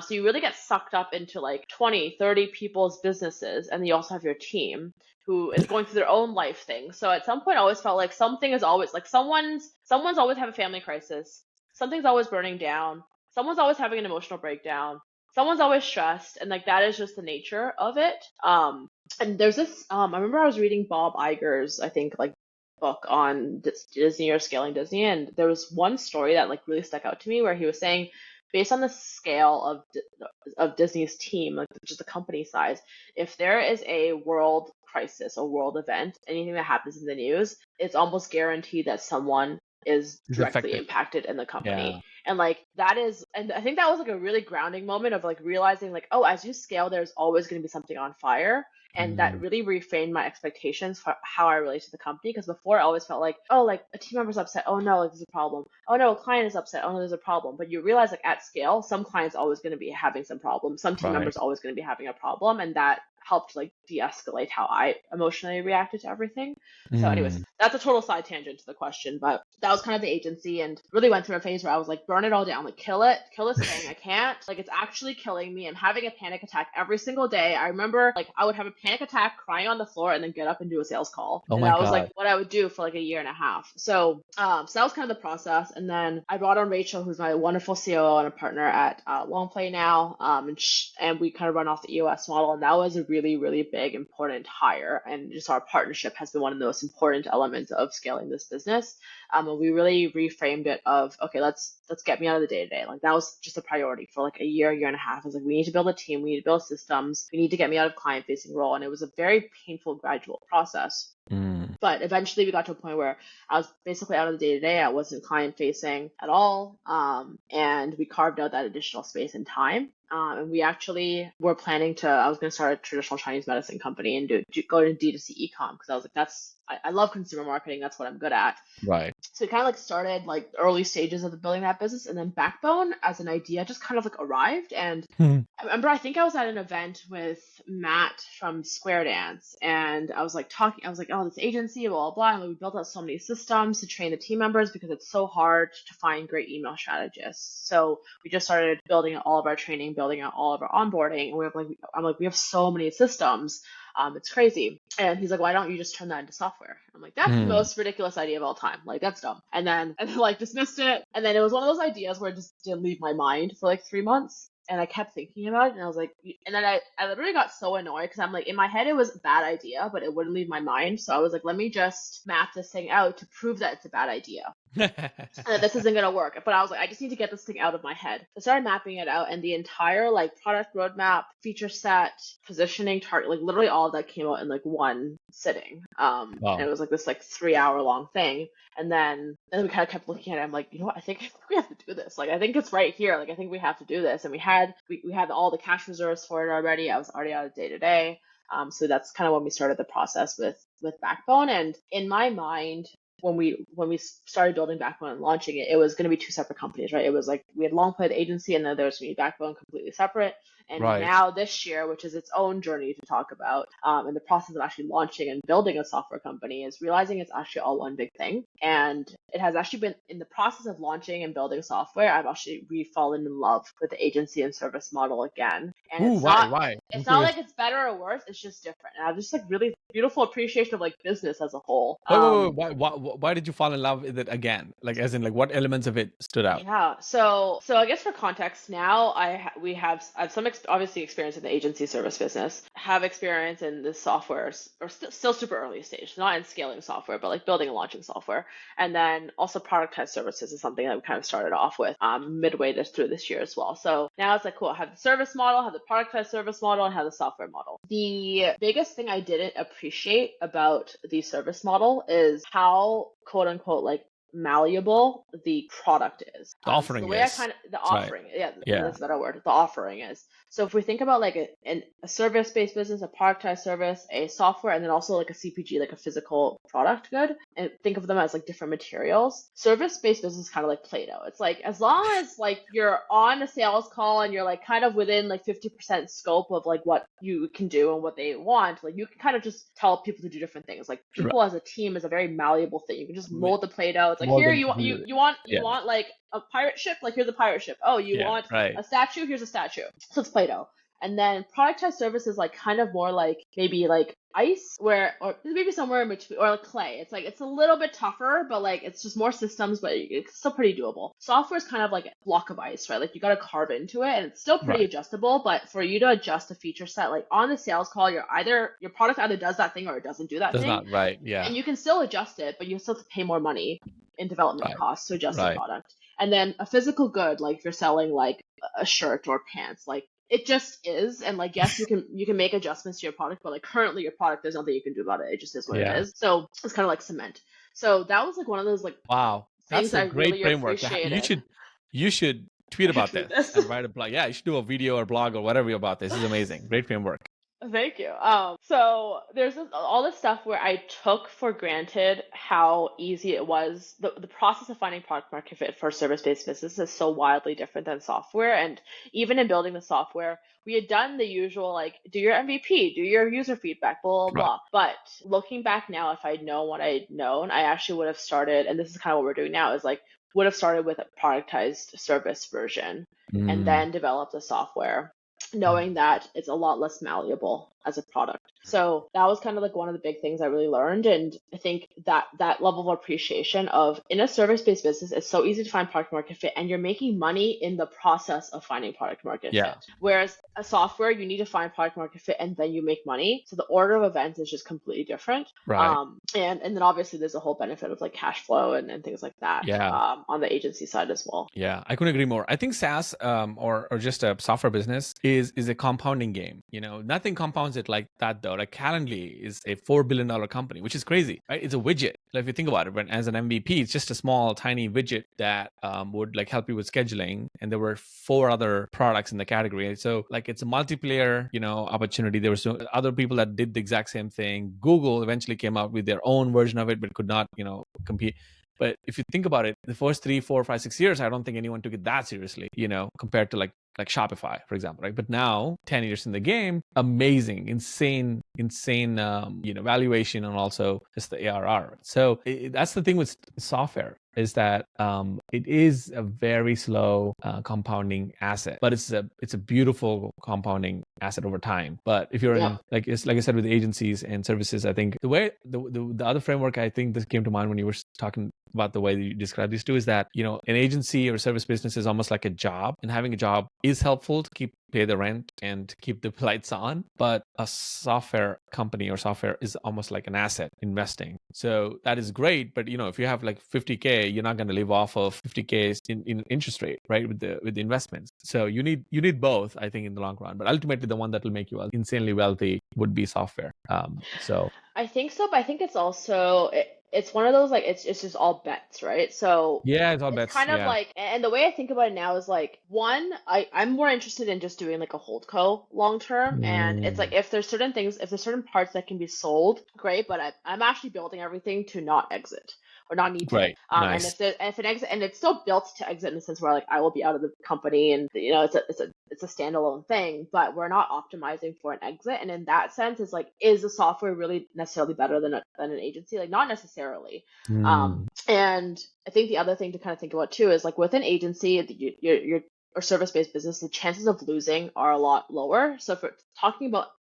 B: So you really get sucked up into like 20, 30 people's businesses, and then you also have your team who is going through their own life thing. So at some point I always felt like something is always like someone's always have a family crisis. Something's always burning down. Someone's always having an emotional breakdown. Someone's always stressed, and like that is just the nature of it. And there's this I remember I was reading Bob Iger's, I think, like book on Disney or scaling Disney, and there was one story that like really stuck out to me where he was saying based on the scale of Disney's team, like just the company size, if there is a world crisis, a world event, anything that happens in the news, it's almost guaranteed that someone is
A: It's
B: directly
A: effective.
B: impacted in the
A: Yeah.
B: company. And like and I think that was like a really grounding moment of like realizing like, oh, as you scale, there's always going to be something on fire. And that
A: Mm,
B: really reframed my expectations for how I relate to the company. Because before I always felt like, oh, like a team member's upset. Oh no, like there's a problem. Oh no, a client is upset. Oh no, there's a problem. But you realize like at scale, some clients always going to be having some problem. Some team
A: right.
B: members always going to be having a problem. And that helped like de-escalate how I emotionally reacted to everything. So anyways,
A: Mm,
B: that's a total side tangent to the question, but that was kind of the agency, and really went through a phase where I was like, burn it all down, like kill this thing. I can't, like it's actually killing me. I'm having a panic attack every single day. I remember like I would have a panic attack crying on the floor and then get up and do a sales call.
A: oh
B: And
A: my
B: that was like
A: God.
B: what I would do for like a year and a half. So that was kind of the process. And then I brought on Rachel, who's my wonderful COO and a partner at Longplay now. And we kind of run off the EOS model. And that was a really, really big, important hire. And just our partnership has been one of the most important elements of scaling this business. And we really reframed it of, okay, let's get me out of the day to day. Like that was just a priority for like a year and a half. I was like, we need to build a team, we need to build systems, we need to get me out of client facing role. And it was a very painful, gradual process.
A: Mm,
B: But eventually we got to a point where I was basically out of the day to day. I wasn't client facing at all. And we carved out that additional space and time. And we actually were planning I was going to start a traditional Chinese medicine company and go into D2C e-com because I was like, I love consumer marketing. That's what I'm good at.
A: right.
B: So we kind of like started like early stages of building that business, and then Backbone as an idea just kind of like arrived. And
A: Hmm.
B: I remember I think I was at an event with Matt from Square Dance, and I was like, oh, this agency, blah, blah, blah. And we built out so many systems to train the team members because it's so hard to find great email strategists. So we just started building out all of our training, building out all of our onboarding. And we have so many systems. It's crazy. And he's like, why don't you just turn that into software? I'm like, that's the
A: Mm,
B: most ridiculous idea of all time. Like, that's dumb. And then like dismissed it. And then it was one of those ideas where it just didn't leave my mind for like 3 months. And I kept thinking about it, and I was like, and then I literally got so annoyed because I'm like, in my head, it was a bad idea, but it wouldn't leave my mind. So I was like, let me just map this thing out to prove that it's a bad idea. This isn't gonna work. But I was like, I just need to get this thing out of my head. I started mapping it out, and the entire like product roadmap, feature set, positioning, target, like literally all of that came out in like one sitting. And
A: Wow.
B: it was like this like 3 hour long thing. And then we kind of kept looking at it. I'm like, you know what? I think we have to do this. Like, I think it's right here. Like, I think we have to do this. And we had all the cash reserves for it already. I was already out of day to day. So that's kind of when we started the process with Backbone. And in my mind, when we started building Backbone and launching it, it was going to be two separate companies, right? It was like we had Longplay the agency, and then there was going to be Backbone completely separate. And
A: Right.
B: now this year, which is its own journey to talk about, in the process of actually launching and building a software company, is realizing it's actually all one big thing. And it has actually been in the process of launching and building software. I've actually re-fallen in love with the agency and service model again. And
A: Ooh,
B: it's
A: why?
B: not
A: Why? I'm
B: it's not
A: curious.
B: like it's better or worse. It's just different. And I have just like really beautiful appreciation of like business as a whole.
A: Wait. Why did you fall in love with it again? Like, as in, like, what elements of it stood out?
B: Yeah. So I guess for context, now I have some obviously experience in the agency service business, have experience in the software, or still super early stage, not in scaling software, but like building and launching software, and then also productized services is something that we kind of started off with midway through this year as well. So now it's like cool. I have the service model, have the productized service model, and have the software model. The biggest thing I didn't appreciate about the service model is how quote unquote like malleable the product is.
A: The
B: So the
A: offering
B: way I
A: is.
B: kind of the
A: Right.
B: offering, yeah,
A: Yeah.
B: that's a better word. The offering is. So if we think about like a service-based business, a productized service, a software, and then also like a CPG, like a physical product good, and think of them as like different materials. Service-based business is kind of like Play-Doh. It's like as long as like you're on a sales call and you're like kind of within like 50% scope of like what you can do and what they want, like you can kind of just tell people to do different things. Like
A: Right.
B: people as a team is a very malleable thing. You can just mold the Play-Doh. It's like
A: More
B: here
A: than
B: you
A: yeah.
B: want like a pirate ship, like here's a pirate ship. Oh, you
A: Yeah.
B: want
A: Right.
B: a statue? Here's a statue. So it's Play-Doh. And then productized services like kind of more like maybe like ice or maybe somewhere in between, or like clay. It's like it's a little bit tougher, but like it's just more systems, but it's still pretty doable. Software is kind of like a block of ice, right? Like you got to carve into it, and it's still pretty
A: Right.
B: adjustable. But for you to adjust a feature set, like on the sales call, your product either does that thing or it doesn't do that
A: Does
B: thing,
A: not. Right.
B: and
A: Yeah.
B: you can still adjust it, but you still have to pay more money in development
A: Right.
B: costs to adjust the
A: Right.
B: product. And then a physical good, like if you're selling like a shirt or pants, like it just is. And like yes, you can make adjustments to your product, but like currently your product, there's nothing you can do about it. It just is what it
A: Yeah.
B: is. So it's kind of like cement. So that was like one of those like
A: Wow. That's
B: things
A: a
B: I
A: great
B: really
A: framework.
B: appreciated.
A: You should tweet
B: I should
A: about
B: tweet
A: this
B: this.
A: and write a blog. Yeah, you should do a video or blog or whatever about this. This is amazing. Great framework.
B: Thank you. So there's all this stuff where I took for granted how easy it was. The process of finding product market fit for service-based business is so wildly different than software. And even in building the software, we had done the usual, like, do your MVP, do your user feedback, blah, blah,
A: Right.
B: blah. But looking back now, if I'd known what I'd known, I actually would have started, and this is kind of what we're doing now, is like, would have started with a productized service version and
A: Mm.
B: then developed the software, knowing that it's a lot less malleable as a product. So that was kind of like one of the big things I really learned. And I think that level of appreciation of in a service-based business, it's so easy to find product market fit, and you're making money in the process of finding product market
A: Yeah.
B: fit. Whereas a software, you need to find product market fit and then you make money. So the order of events is just completely different.
A: Right.
B: And then obviously there's a whole benefit of like cash flow and things like that
A: Yeah.
B: on the agency side as well.
A: Yeah, I couldn't agree more. I think SaaS or just a software business is a compounding game. You know, nothing compounds it like that though. Like Calendly is a $4 billion company, which is crazy, right? It's a widget. Like if you think about it, when as an MVP, it's just a small, tiny widget that would like help you with scheduling, and there were 4 other products in the category. So like it's a multiplayer, you know, opportunity. There were other people that did the exact same thing. Google eventually came out with their own version of it, but could not, you know, compete. But if you think about it, the first 3, 4, 5, 6 years, I don't think anyone took it that seriously, you know, compared to like Shopify, for example, right? But now, 10 years in the game, amazing, insane, you know, valuation, and also just the ARR. So that's the thing with software, is that it is a very slow compounding asset, but it's a beautiful compounding asset over time. But if you're in like I said with agencies and services, I think the way the other framework I think this came to mind when you were talking about the way that you describe these two is that, you know, an agency or service business is almost like a job, and having a job is helpful to keep pay the rent and keep the lights on. But a software company or software is almost like an asset investing. So that is great. But if you have like 50K, you're not going to live off of 50K in interest rate, right? With the investments. So you need both, I think, in the long run. But ultimately, the one that will make you insanely wealthy would be software. So
B: I think so, but I think it's also it's one of those like it's just all bets, right? So
A: yeah, it's all
B: it's
A: bets.
B: kind of
A: Yeah.
B: like, and the way I think about it now is like, one, I'm more interested in just doing like a holdco long term, and it's like
A: Mm,
B: if there's certain things, if there's certain parts that can be sold, great, but I'm actually building everything to not exit or not need to.
A: great.
B: And
A: Nice.
B: if an exit, and it's still built to exit in the sense where like I will be out of the company, and it's a standalone thing, but we're not optimizing for an exit. And in that sense, it's like, is the software really necessarily better than an agency? Like, not necessarily.
A: Mm,
B: And I think the other thing to kind of think about too is like with an agency, your or service-based business, the chances of losing are a lot lower. So if we're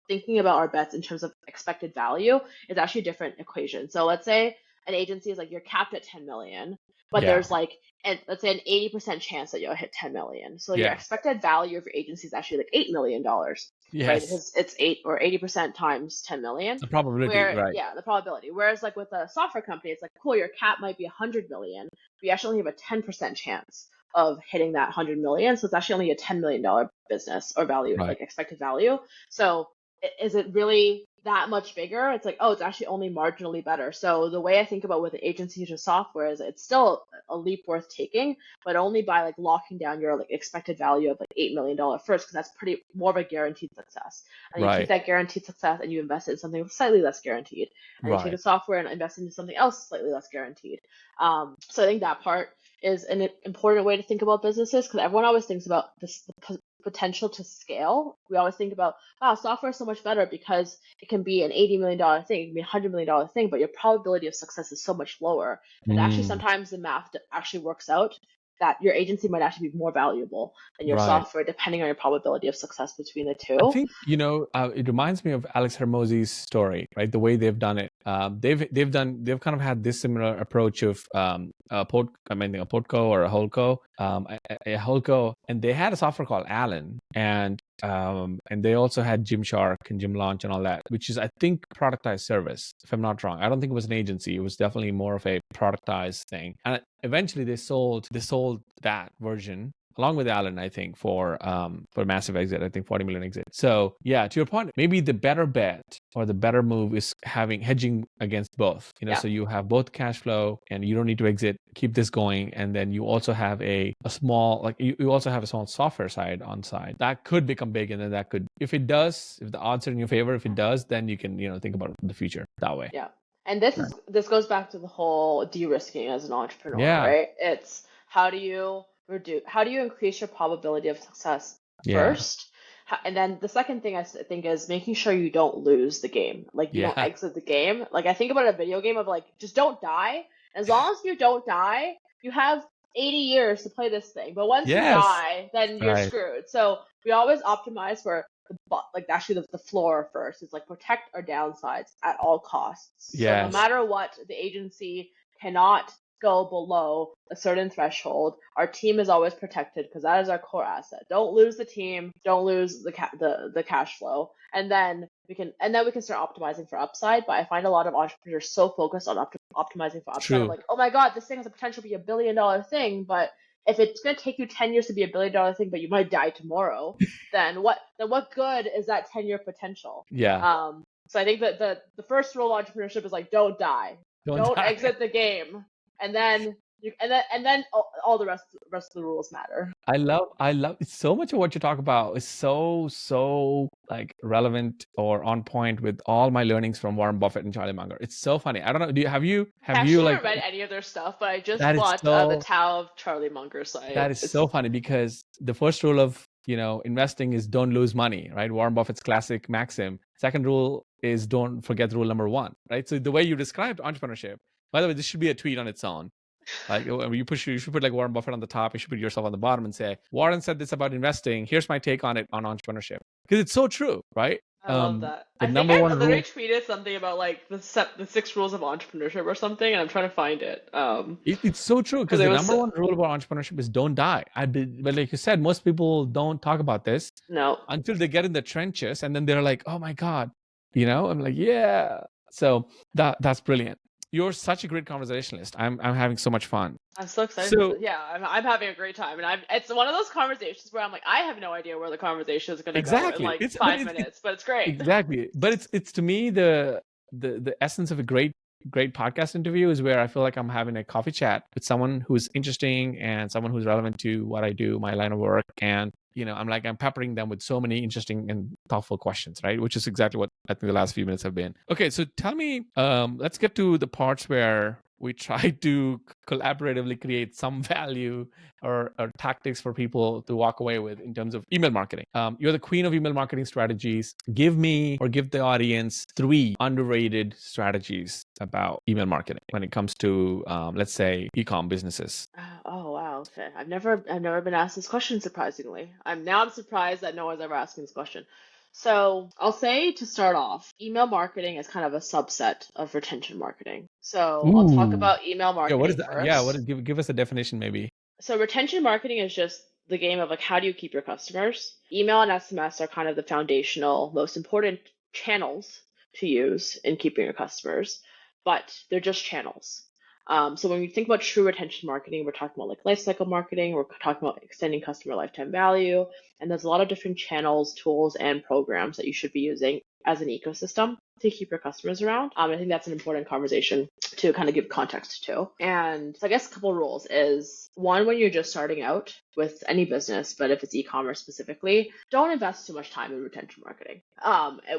B: thinking about our bets in terms of expected value, it's actually a different equation. So let's say an agency is like you're capped at 10 million, but
A: yeah.
B: there's like, and let's say an 80% chance that you'll hit 10 million. So your
A: Yeah.
B: expected value of your agency is actually like $8 million, right?
A: Yes.
B: Because it's 80% times 10 million.
A: The probability,
B: Where,
A: right.
B: yeah, the probability. Whereas like with a software company, it's like, cool, your cap might be 100 million, but you actually only have a 10% chance of hitting that 100 million. So it's actually only a $10 million business or value,
A: Right.
B: like expected value. So is it really that much bigger? It's like, oh, it's actually only marginally better. So the way I think about with the agency to software is it's still a leap worth taking, but only by like locking down your like expected value of like $8 million first, because that's pretty more of a guaranteed success. And you take
A: Right.
B: that guaranteed success and you invest in something slightly less guaranteed. And you take
A: Right.
B: the software and invest into something else slightly less guaranteed. So I think that part is an important way to think about businesses, because everyone always thinks about this, the potential to scale. We always think about, wow, software is so much better because it can be an $80 million thing, it can be a $100 million thing, but your probability of success is so much lower. And actually,
A: Mm,
B: sometimes the math actually works out that your agency might actually be more valuable than your
A: right.
B: software, depending on your probability of success between the
A: I
B: two.
A: think it reminds me of Alex Hermosi's story, right? The way they've done it. They've kind of had this similar approach of a podco or a holdco, a holdco, and they had a software called Alan, and they also had Gymshark and Gym Launch and all that, which is, I think, productized service, if I'm not wrong. I don't think it was an agency. It was definitely more of a productized thing. And eventually they sold that version along with Alan, I think, for massive exit. I think 40 million exit. So yeah, to your point, maybe the better bet or the better move is hedging against both.
B: Yeah.
A: So you have both cash flow and you don't need to exit. Keep this going, and then you also have a small, like you also have a small software side on side that could become big, and then that could, if the odds are in your favor, if it does, then you can think about the future that way.
B: Yeah. And this goes back to the whole de-risking as an entrepreneur,
A: Yeah.
B: right? It's how do you increase your probability of success
A: Yeah.
B: first? And then the second thing I think is making sure you don't lose the game. Like, you don't
A: Yeah.
B: exit the game. Like, I think about a video game of like, just don't die. As long as you don't die, you have 80 years to play this thing. But once you
A: Yes.
B: die, then you're
A: Right.
B: screwed. So we always optimize for like actually the floor first. It's like protect our downsides at all costs. So no
A: Yes.
B: matter what, the agency cannot go below a certain threshold. Our team is always protected because that is our core asset. Don't lose the team. Don't lose the cash flow, and then we can start optimizing for upside. But I find a lot of entrepreneurs so focused on optimizing for upside. I'm
A: True.
B: like, oh my god, this thing has the potential to be $1 billion thing, but if it's going to take you 10 years to be $1 billion thing, but you might die tomorrow, then what good is that 10-year potential?
A: Yeah.
B: So I think that the first rule of entrepreneurship is like, don't die,
A: Don't
B: don't
A: die.
B: exit the game, and then all the rest of the rules matter.
A: I love it's so much of what you talk about is so like relevant or on point with all my learnings from Warren Buffett and Charlie Munger. It's so funny. I don't know. Have you
B: I actually
A: like,
B: haven't read any of their stuff, but I just
A: that is
B: bought the
A: so
B: Tao of Charlie Munger site.
A: that is so funny because the first rule of investing is don't lose money, right? Warren Buffett's classic maxim. Second rule is don't forget rule number 1, right? So the way you described entrepreneurship, by the way, this should be a tweet on its own. Like you should put like Warren Buffett on the top. You should put yourself on the bottom and say, Warren said this about investing. Here's my take on it on entrepreneurship. Because it's so true, right?
B: I love that.
A: The
B: I think
A: number
B: I
A: one
B: literally
A: rule.
B: tweeted something about like the 6 rules of entrepreneurship or something, and I'm trying to find it.
A: It's so true
B: Because
A: because
B: it
A: the
B: was
A: number one rule about entrepreneurship is don't die. But like you said, most people don't talk about this
B: no.
A: until they get in the trenches, and then they're like, "Oh my god," I'm like, "Yeah." So that's brilliant. You're such a great conversationalist. I'm having so much fun.
B: I'm so excited for
A: So
B: this. Yeah, I'm having a great time, and it's one of those conversations where I'm like, I have no idea where the conversation is gonna go in
A: exactly,
B: like 5 minutes, but it's great.
A: exactly. But it's to me the essence of a great podcast interview is where I feel like I'm having a coffee chat with someone who's interesting and someone who's relevant to what I do, my line of work, and I'm peppering them with so many interesting and thoughtful questions, right? Which is exactly what I think the last few minutes have been. Okay, so tell me, let's get to the parts where we try to collaboratively create some value or tactics for people to walk away with in terms of email marketing. You're the queen of email marketing strategies. Give me or give the audience 3 underrated strategies about email marketing when it comes to, let's say, e-com businesses.
B: Oh wow, okay. I've never been asked this question, surprisingly. I'm surprised that no one's ever asked me this question. So I'll say, to start off, email marketing is kind of a subset of retention marketing. So I'll talk
A: Ooh.
B: about email
A: Yeah, what is
B: marketing
A: that? Yeah, what
B: first.
A: is give us a definition maybe.
B: So retention marketing is just the game of like, how do you keep your customers? Email and SMS are kind of the foundational, most important channels to use in keeping your customers, but they're just channels. So when we think about true retention marketing, we're talking about like lifecycle marketing, we're talking about extending customer lifetime value, and there's a lot of different channels, tools, and programs that you should be using as an ecosystem to keep your customers around. I think that's an important conversation to kind of give context to. And so I guess a couple rules is, one, when you're just starting out with any business, but if it's e-commerce specifically, don't invest too much time in retention marketing.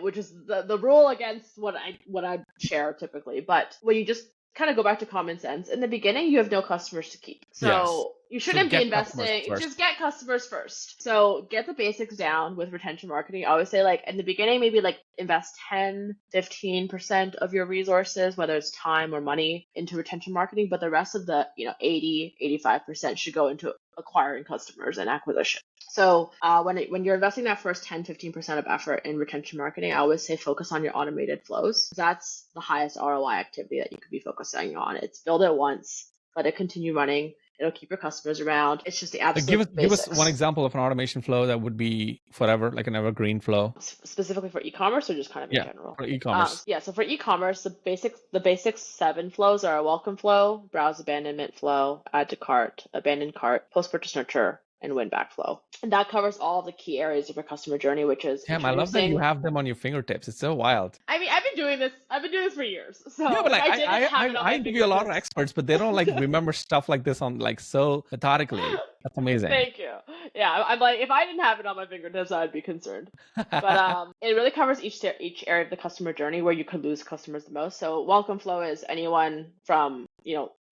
B: Which is the rule against what I share typically. But when you just kind of go back to common sense, in the beginning you have no customers to keep,
A: Yes.
B: so you
A: So
B: shouldn't be
A: get customers
B: investing.
A: first.
B: Just get customers first. So get the basics down with retention marketing. I always say, like, in the beginning, maybe like invest 10-15% of your resources, whether it's time or money, into retention marketing, but the rest of the 80-85% should go into acquiring customers and acquisition. So when you're investing that first 10-15% of effort in retention marketing, I always say focus on your automated flows. That's the highest ROI activity that you could be focusing on. It's build it once, let it continue running. It'll keep your customers around. It's just the
A: Like give us
B: absolute
A: give us one
B: basics.
A: example of an automation flow that would be forever, like an evergreen flow.
B: Specifically for e-commerce, or just kind of in
A: Yeah,
B: general?
A: for e-commerce.
B: Yeah, so for e-commerce, the basic 7 flows are a welcome flow, browse abandonment flow, add to cart, abandon cart, post-purchase nurture, and win back flow. And that covers all of the key areas of your customer journey, which is
A: Damn, I love that you
B: introducing.
A: have them on your fingertips. It's so wild.
B: I mean, I've been doing this. I've been doing this for years.
A: Yeah,
B: So
A: but
B: if
A: like
B: I didn't have it on
A: I
B: my
A: interview a lot of
B: fingertips,
A: experts, but they don't like remember stuff like this on like so methodically. That's amazing.
B: thank you. Yeah, I'm like, if I didn't have it on my fingertips, I'd be concerned. But it really covers each area of the customer journey where you could lose customers the most. So welcome flow is anyone from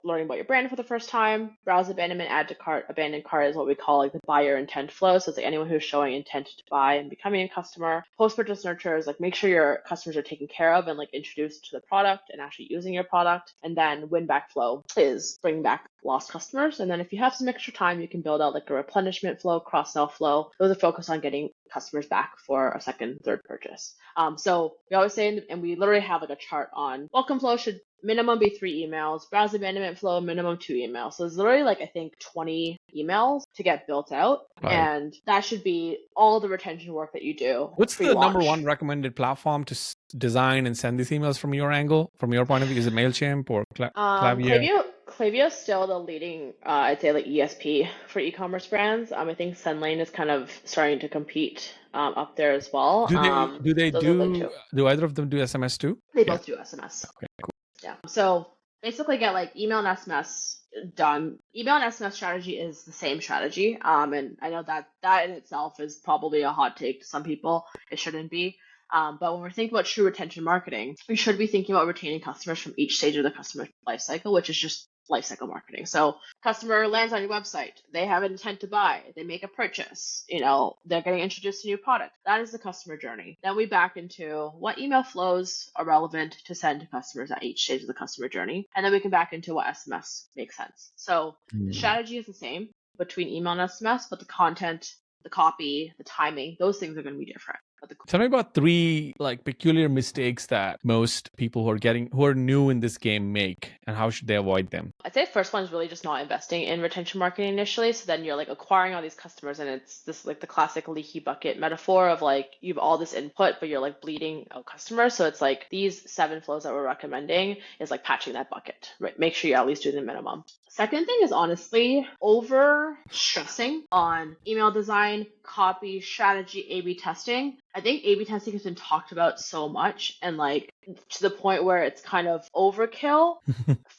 B: learning about your brand for the first time. Browse abandonment, add to cart. Abandoned cart is what we call like the buyer intent flow. So it's like anyone who's showing intent to buy and becoming a customer. Post purchase nurture is like make sure your customers are taken care of and like introduced to the product and actually using your product. And then win back flow is bringing back lost customers. And then if you have some extra time, you can build out like a replenishment flow, cross sell flow. Those are focused on getting customers back for a second, third purchase. So we always say, and we literally have like a chart on welcome flow should minimum be 3 emails, browse abandonment flow, minimum 2 emails. So it's literally like, I think, 20 emails to get built out.
A: Right.
B: And that should be all the retention work that you do
A: What's the number one
B: pre-launch.
A: recommended platform to design and send these emails from your angle, from your point of view? Is it MailChimp or Klaviyo?
B: Klaviyo is still the leading, I'd say, like ESP for e-commerce brands. I think SendLane is kind of starting to compete up there as well. Those are the two.
A: Do either of them do SMS too?
B: They
A: Yeah.
B: both do SMS.
A: Okay, cool.
B: Yeah. So basically get like email and SMS done. Email and SMS strategy is the same strategy. And I know that in itself is probably a hot take to some people. It shouldn't be. But when we're thinking about true retention marketing, we should be thinking about retaining customers from each stage of the customer life cycle, which is just life cycle marketing. So customer lands on your website, they have an intent to buy, they make a purchase, they're getting introduced to a new product. That is the customer journey. Then we back into what email flows are relevant to send to customers at each stage of the customer journey. And then we can back into what SMS makes sense. So the strategy is the same between email and SMS, but the content, the copy, the timing, those things are going to be different.
A: Tell me about three like peculiar mistakes that most people who are new in this game make, and how should they avoid them?
B: I'd say first one is really just not investing in retention marketing initially. So then you're like acquiring all these customers, and it's this like the classic leaky bucket metaphor of like you have all this input, but you're like bleeding out customers. So it's like these 7 flows that we're recommending is like patching that bucket, right? Make sure you at least do the minimum. Second thing is honestly over stressing on email design, copy, strategy, A/B testing. I think A/B testing has been talked about so much and like to the point where it's kind of overkill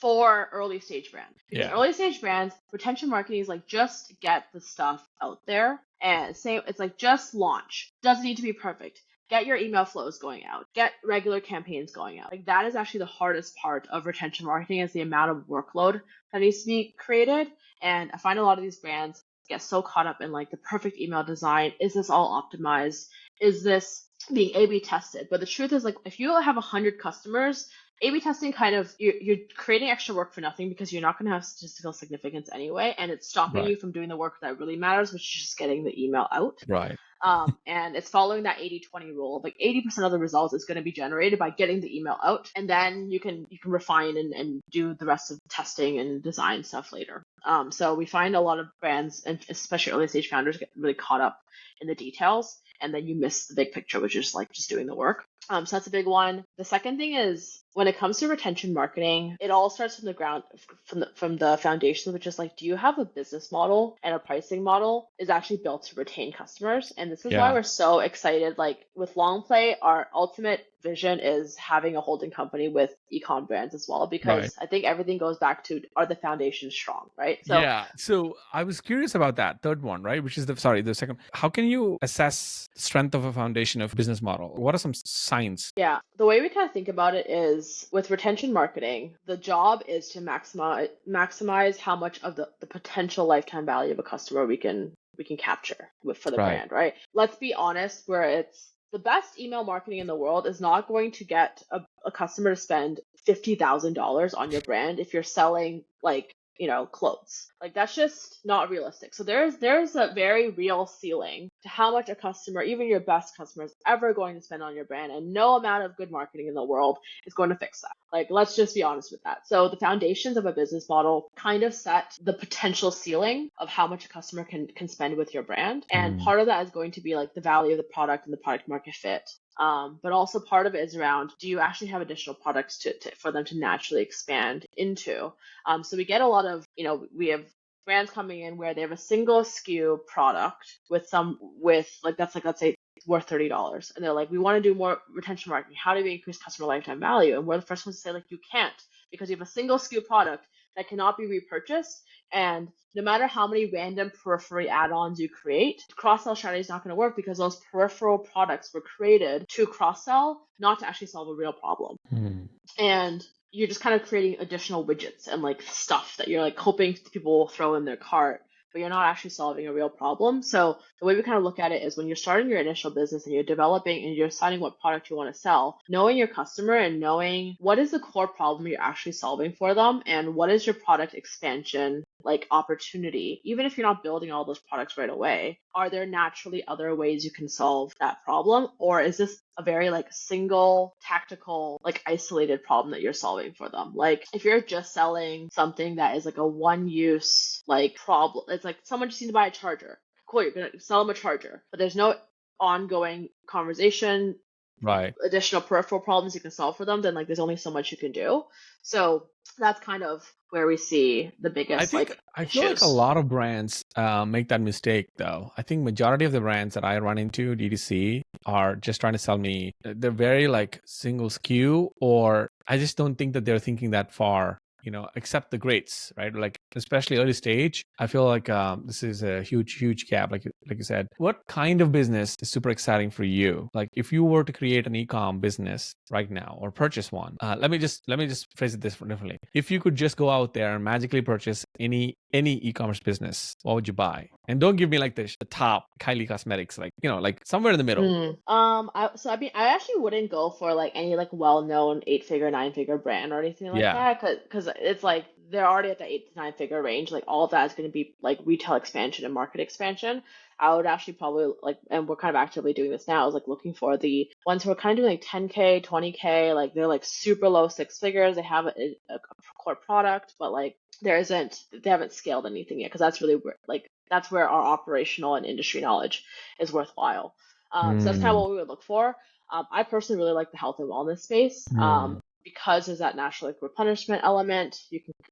B: for early stage brands. Because
A: Yeah.
B: early stage brands, retention marketing is like just get the stuff out there and say it's like just launch. Doesn't need to be perfect. Get your email flows going out. Get regular campaigns going out. Like that is actually the hardest part of retention marketing is the amount of workload that needs to be created. And I find a lot of these brands get so caught up in like the perfect email design. Is this all optimized? Is this being A/B tested? But the truth is like if you have 100 customers, A/B testing kind of you're creating extra work for nothing because you're not going to have statistical significance anyway, and it's stopping
A: Right.
B: you from doing the work that really matters, which is just getting the email out.
A: Right.
B: And it's following that 80-20 rule. Like 80% of the results is going to be generated by getting the email out, and then you can refine and do the rest of the testing and design stuff later. So we find a lot of brands, and especially early stage founders, get really caught up in the details, and then you miss the big picture, which is like just doing the work. So that's a big one. The second thing is when it comes to retention marketing, it all starts from the ground, from the foundation, which is like, do you have a business model and a pricing model is actually built to retain customers? And this is why we're so excited. Like with Longplay, our ultimate vision is having a holding company with ecom brands as well, because I think everything goes back to are the foundations strong, right? So
A: yeah. So I was curious about that third one, right? Which is the second. How can you assess strength of a foundation of business model? What are some signs?
B: yeah, the way we kind of think about it is with retention marketing, the job is to maximize how much of the potential lifetime value of a customer we can capture for the brand, right? Let's be honest, where it's the best email marketing in the world is not going to get a customer to spend $50,000 on your brand if you're selling like clothes. Like that's just not realistic. So there's a very real ceiling to how much a customer, even your best customer, is ever going to spend on your brand, and no amount of good marketing in the world is going to fix that. Like let's just be honest with that. So the foundations of a business model kind of set the potential ceiling of how much a customer can spend with your brand, and part of that is going to be like the value of the product and the product market fit. But also part of it is around, do you actually have additional products for them to naturally expand into? So we get a lot of, we have brands coming in where they have a single SKU product with let's say worth $30. And they're like, we want to do more retention marketing. How do we increase customer lifetime value? And we're the first ones to say like, you can't, because you have a single SKU product that cannot be repurchased. And no matter how many random periphery add-ons you create, cross-sell strategy is not going to work because those peripheral products were created to cross-sell, not to actually solve a real problem. And you're just kind of creating additional widgets and like stuff that you're like hoping people will throw in their cart, but you're not actually solving a real problem. So the way we kind of look at it is when you're starting your initial business and you're developing and you're deciding what product you want to sell, knowing your customer and knowing what is the core problem you're actually solving for them and what is your product expansion like opportunity. Even if you're not building all those products right away, are there naturally other ways you can solve that problem? Or is this a very like single tactical like isolated problem that you're solving for them? Like if you're just selling something that is like a one use like problem, it's like someone just needs to buy a charger. Cool, you're gonna sell them a charger, but there's no ongoing conversation, additional peripheral problems you can solve for them, then like there's only so much you can do. So that's kind of where we see the biggest
A: I feel like a lot of brands make that mistake though. I think majority of the brands that I run into D2C are just trying to sell me. They're very like single SKU, or I just don't think that they're thinking that far. Except the greats, right? Like especially early stage, I feel like this is a huge gap. Like you said, what kind of business is super exciting for you? Like if you were to create an e-com business right now or purchase one, let me just phrase it this differently. If you could just go out there and magically purchase any e-commerce business, what would you buy? And don't give me like the top Kylie Cosmetics, like like somewhere in the middle.
B: I actually wouldn't go for like any like well-known 8-figure, 9-figure brand or anything like that, because it's like they're already at the 8 to 9-figure range. Like all of that is going to be like retail expansion and market expansion. I would actually probably like, and we're kind of actively doing this now, is like looking for the ones who are kind of doing like 10K, 20K, like they're like super low six figures. They have a core product, but like they haven't scaled anything yet, because that's really where, like, that's where our operational and industry knowledge is worthwhile. So that's kind of
A: Mm,
B: what we would look for. I personally really like the health and wellness space.
A: mm,
B: Because there's that natural like replenishment element,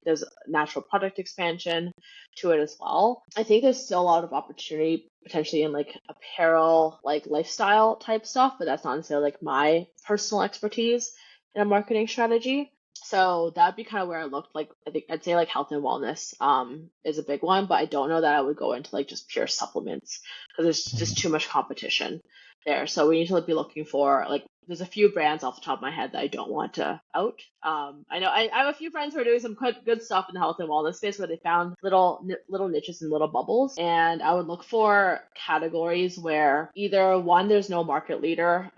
B: there's natural product expansion to it as well. I think there's still a lot of opportunity potentially in like apparel, like lifestyle type stuff, but that's not necessarily like my personal expertise in a marketing strategy. So that'd be kind of where I looked. Like I think I'd say like health and wellness is a big one, but I don't know that I would go into like just pure supplements, because there's just too much competition there. So we need to be looking for like, there's a few brands off the top of my head that I don't want to out. I know I have a few friends who are doing some good stuff in the health and wellness space, where they found little niches and little bubbles. And I would look for categories where either one, there's no market leader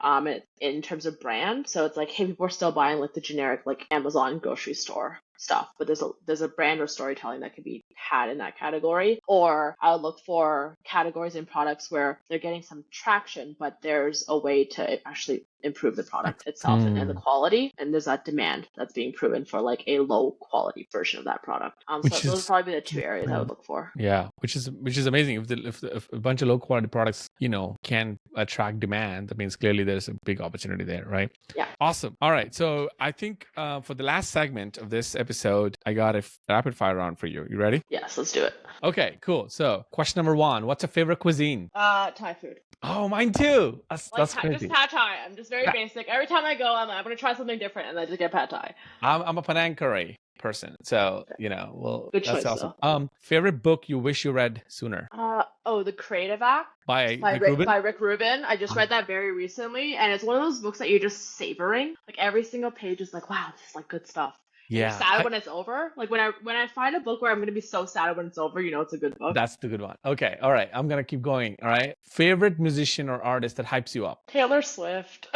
B: in terms of brand. So it's like, hey, people are still buying like the generic like Amazon grocery store stuff, but there's a brand or storytelling that could be had in that category. Or I would look for categories and products where they're getting some traction, but there's a way to actually improve the product itself and the
A: mm.
B: quality, and there's that demand that's being proven for like a low quality version of that product. So
A: Which
B: those would
A: is
B: probably be the two areas I would look for.
A: yeah, which is amazing. If a bunch of low quality products, can attract demand, that means clearly there's a big opportunity there, right?
B: Yeah.
A: Awesome. All right. So I think for the last segment of this episode, I got a rapid fire round for you. You ready?
B: Yes, let's do it.
A: Okay, cool. So question number 1, what's your favorite cuisine?
B: Thai food.
A: Oh, mine too. That's
B: Like
A: crazy.
B: just pad thai. I'm just very basic. Every time I go, I'm gonna try something different, and I just get pad thai.
A: I'm a Penang curry person, so well,
B: Good
A: that's
B: choice
A: awesome.
B: though.
A: Favorite book you wish you read sooner?
B: The Creative Act
A: By Rick Rubin?
B: by Rick Rubin. I just
A: Oh,
B: read that very recently, and it's one of those books that you're just savoring. Like every single page is like, wow, this is like good stuff. And you're
A: yeah,
B: sad when it's over. Like when I find a book where I'm gonna be so sad when it's over, it's a good book.
A: that's the good one. Okay, all right, I'm gonna keep going. All right, favorite musician or artist that hypes you up?
B: Taylor Swift.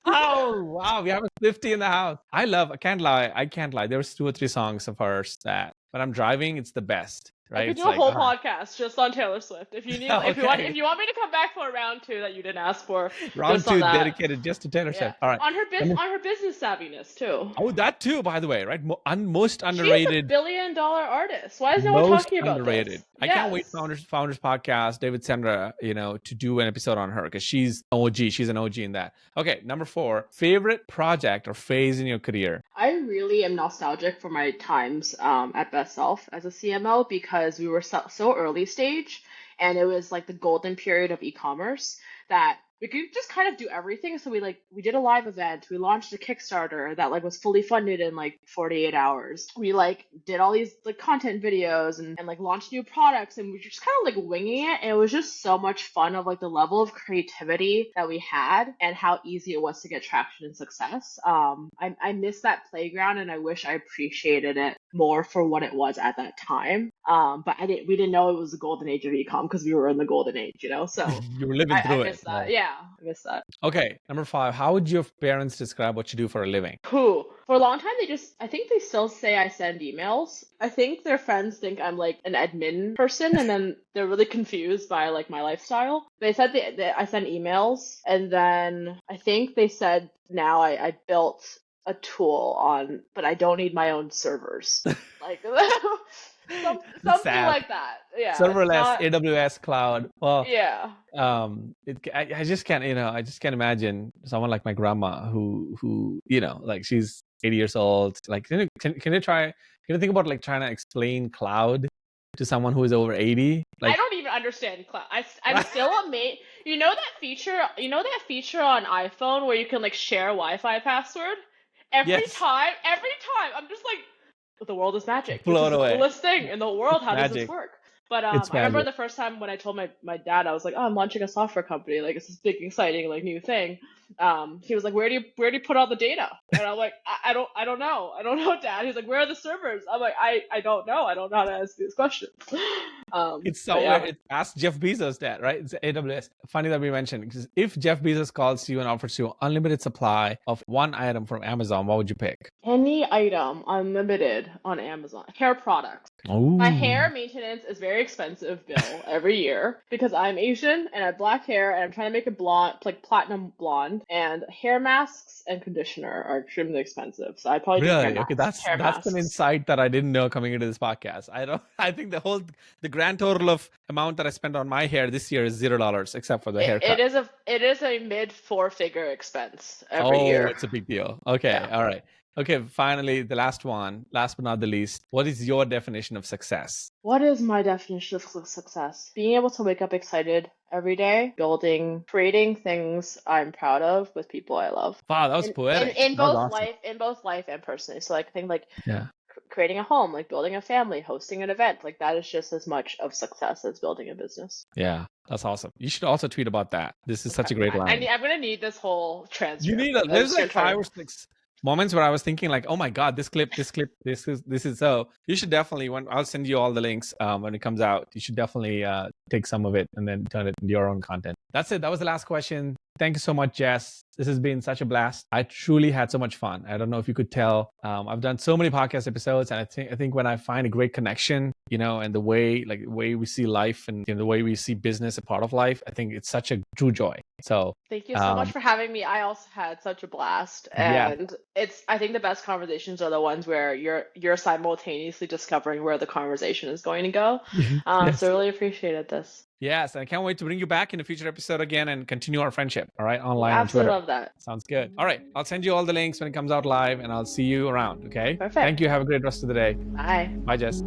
A: Oh wow, we have a 50 in the house. I can't lie. There's 2 or 3 songs of hers that when I'm driving, it's the best.
B: I
A: Right?
B: could
A: It's
B: do a
A: like,
B: whole podcast just on Taylor Swift. If you need, if you
A: okay.
B: want me to come back for a round 2 that you didn't ask for,
A: Round
B: just on
A: 2
B: that.
A: dedicated just to Taylor
B: Yeah.
A: Swift. All right.
B: On her business savviness too.
A: Oh, that too, by the way, right? Most
B: She's a
A: underrated.
B: billion-dollar artist. Why is no one
A: Most
B: talking about
A: underrated.
B: this?
A: I can't wait Founders podcast, David Sandra, to do an episode on her because she's OG. She's an OG in that. Okay, number 4, favorite project or phase in your career.
B: I really am nostalgic for my times at Best Self as a CMO, because we were so early stage, and it was like the golden period of e-commerce that we could just kind of do everything. So we did a live event, we launched a Kickstarter that like was fully funded in like 48 hours. We like did all these like content videos and like launched new products, and we were just kind of like winging it. And it was just so much fun of like the level of creativity that we had and how easy it was to get traction and success. I miss that playground, and I wish I appreciated it more for what it was at that time. But we didn't know it was the golden age of e-com because we were in the golden age, So
A: You were living through
B: I miss
A: it.
B: that.
A: Right?
B: Yeah, I miss that.
A: Okay, number 5, how would your parents describe what you do for a living?
B: Who? For a long time, I think they still say I send emails. I think their friends think I'm like an admin person, and then they're really confused by like my lifestyle. They said that I send emails, and then I think they said now I built a tool but I don't need my own servers. Like something like that. Yeah.
A: Serverless, AWS cloud. Well,
B: yeah.
A: I just can't, I just can't imagine someone like my grandma who, like she's 80 years old. Like, can you think about like trying to explain cloud to someone who is over 80? Like,
B: I don't even understand cloud. I'm still amazed. You know that feature on iPhone where you can like share a Wi-Fi password? Every time, I'm just like, the world is magic.
A: Blown
B: this is
A: away.
B: The coolest thing in the world. How does this work? But I remember the first time when I told my dad, I was like, oh, I'm launching a software company. Like, it's this big, exciting, like, new thing. He was like, where do you put all the data? And I'm like, I don't know. I don't know, Dad. He's like, where are the servers? I'm like, I don't know. I don't know how to ask these questions.
A: It's
B: But
A: somewhere.
B: yeah.
A: It ask Jeff Bezos that, right? It's AWS. Funny that we mentioned, because if Jeff Bezos calls you and offers you unlimited supply of one item from Amazon, what would you pick?
B: Any item unlimited on Amazon. Hair products. My hair
A: Oh,
B: maintenance is very expensive bill every year because I'm Asian and I have black hair and I'm trying to make it blonde, like platinum blonde. And hair masks and conditioner are extremely expensive. So I'd probably do hair
A: really? Okay,
B: masks. Hair
A: that's an
B: masks.
A: insight that I didn't know coming into this podcast. I think the grand total of amount that I spent on my hair this year is $0, except for the haircut.
B: It is a mid four-figure expense every
A: Oh,
B: year.
A: it's a big deal. Okay,
B: Yeah.
A: all right. Okay, finally, the last one, last but not the least. What is your definition of success?
B: What is my definition of success? Being able to wake up excited every day, creating things I'm proud of with people I love.
A: Wow, that was poetic. That was awesome.
B: In both life and personally. So like I think like
A: Yeah.
B: creating a home, like building a family, hosting an event, like that is just as much of success as building a business.
A: Yeah, that's awesome. You should also tweet about that. This is such a
B: Okay.
A: great line.
B: I'm gonna need this whole
A: You
B: transcript.
A: need a,
B: I'm
A: there's
B: just gonna
A: like
B: try
A: 5 or 6 moments where I was thinking like, oh my God, this clip, this is so. You should definitely, I'll send you all the links when it comes out. You should definitely take some of it and then turn it into your own content. That's it. That was the last question. Thank you so much, Jess. This has been such a blast. I truly had so much fun. I don't know if you could tell. I've done so many podcast episodes, and I think when I find a great connection, and the way we see life and the way we see business a part of life, I think it's such a true joy. So
B: Thank you so much for having me. I also had such a blast,
A: yeah,
B: and I think the best conversations are the ones where you're simultaneously discovering where the conversation is going to go.
A: yes.
B: So really appreciated this.
A: Yes, and I can't wait to bring you back in a future episode again and continue our friendship. All right, online on
B: Absolutely
A: Twitter.
B: love that.
A: Sounds good. All right, I'll send you all the links when it comes out live, and I'll see you around. Okay.
B: Perfect.
A: Thank you. Have a great rest of the day.
B: Bye.
A: Bye, Jess.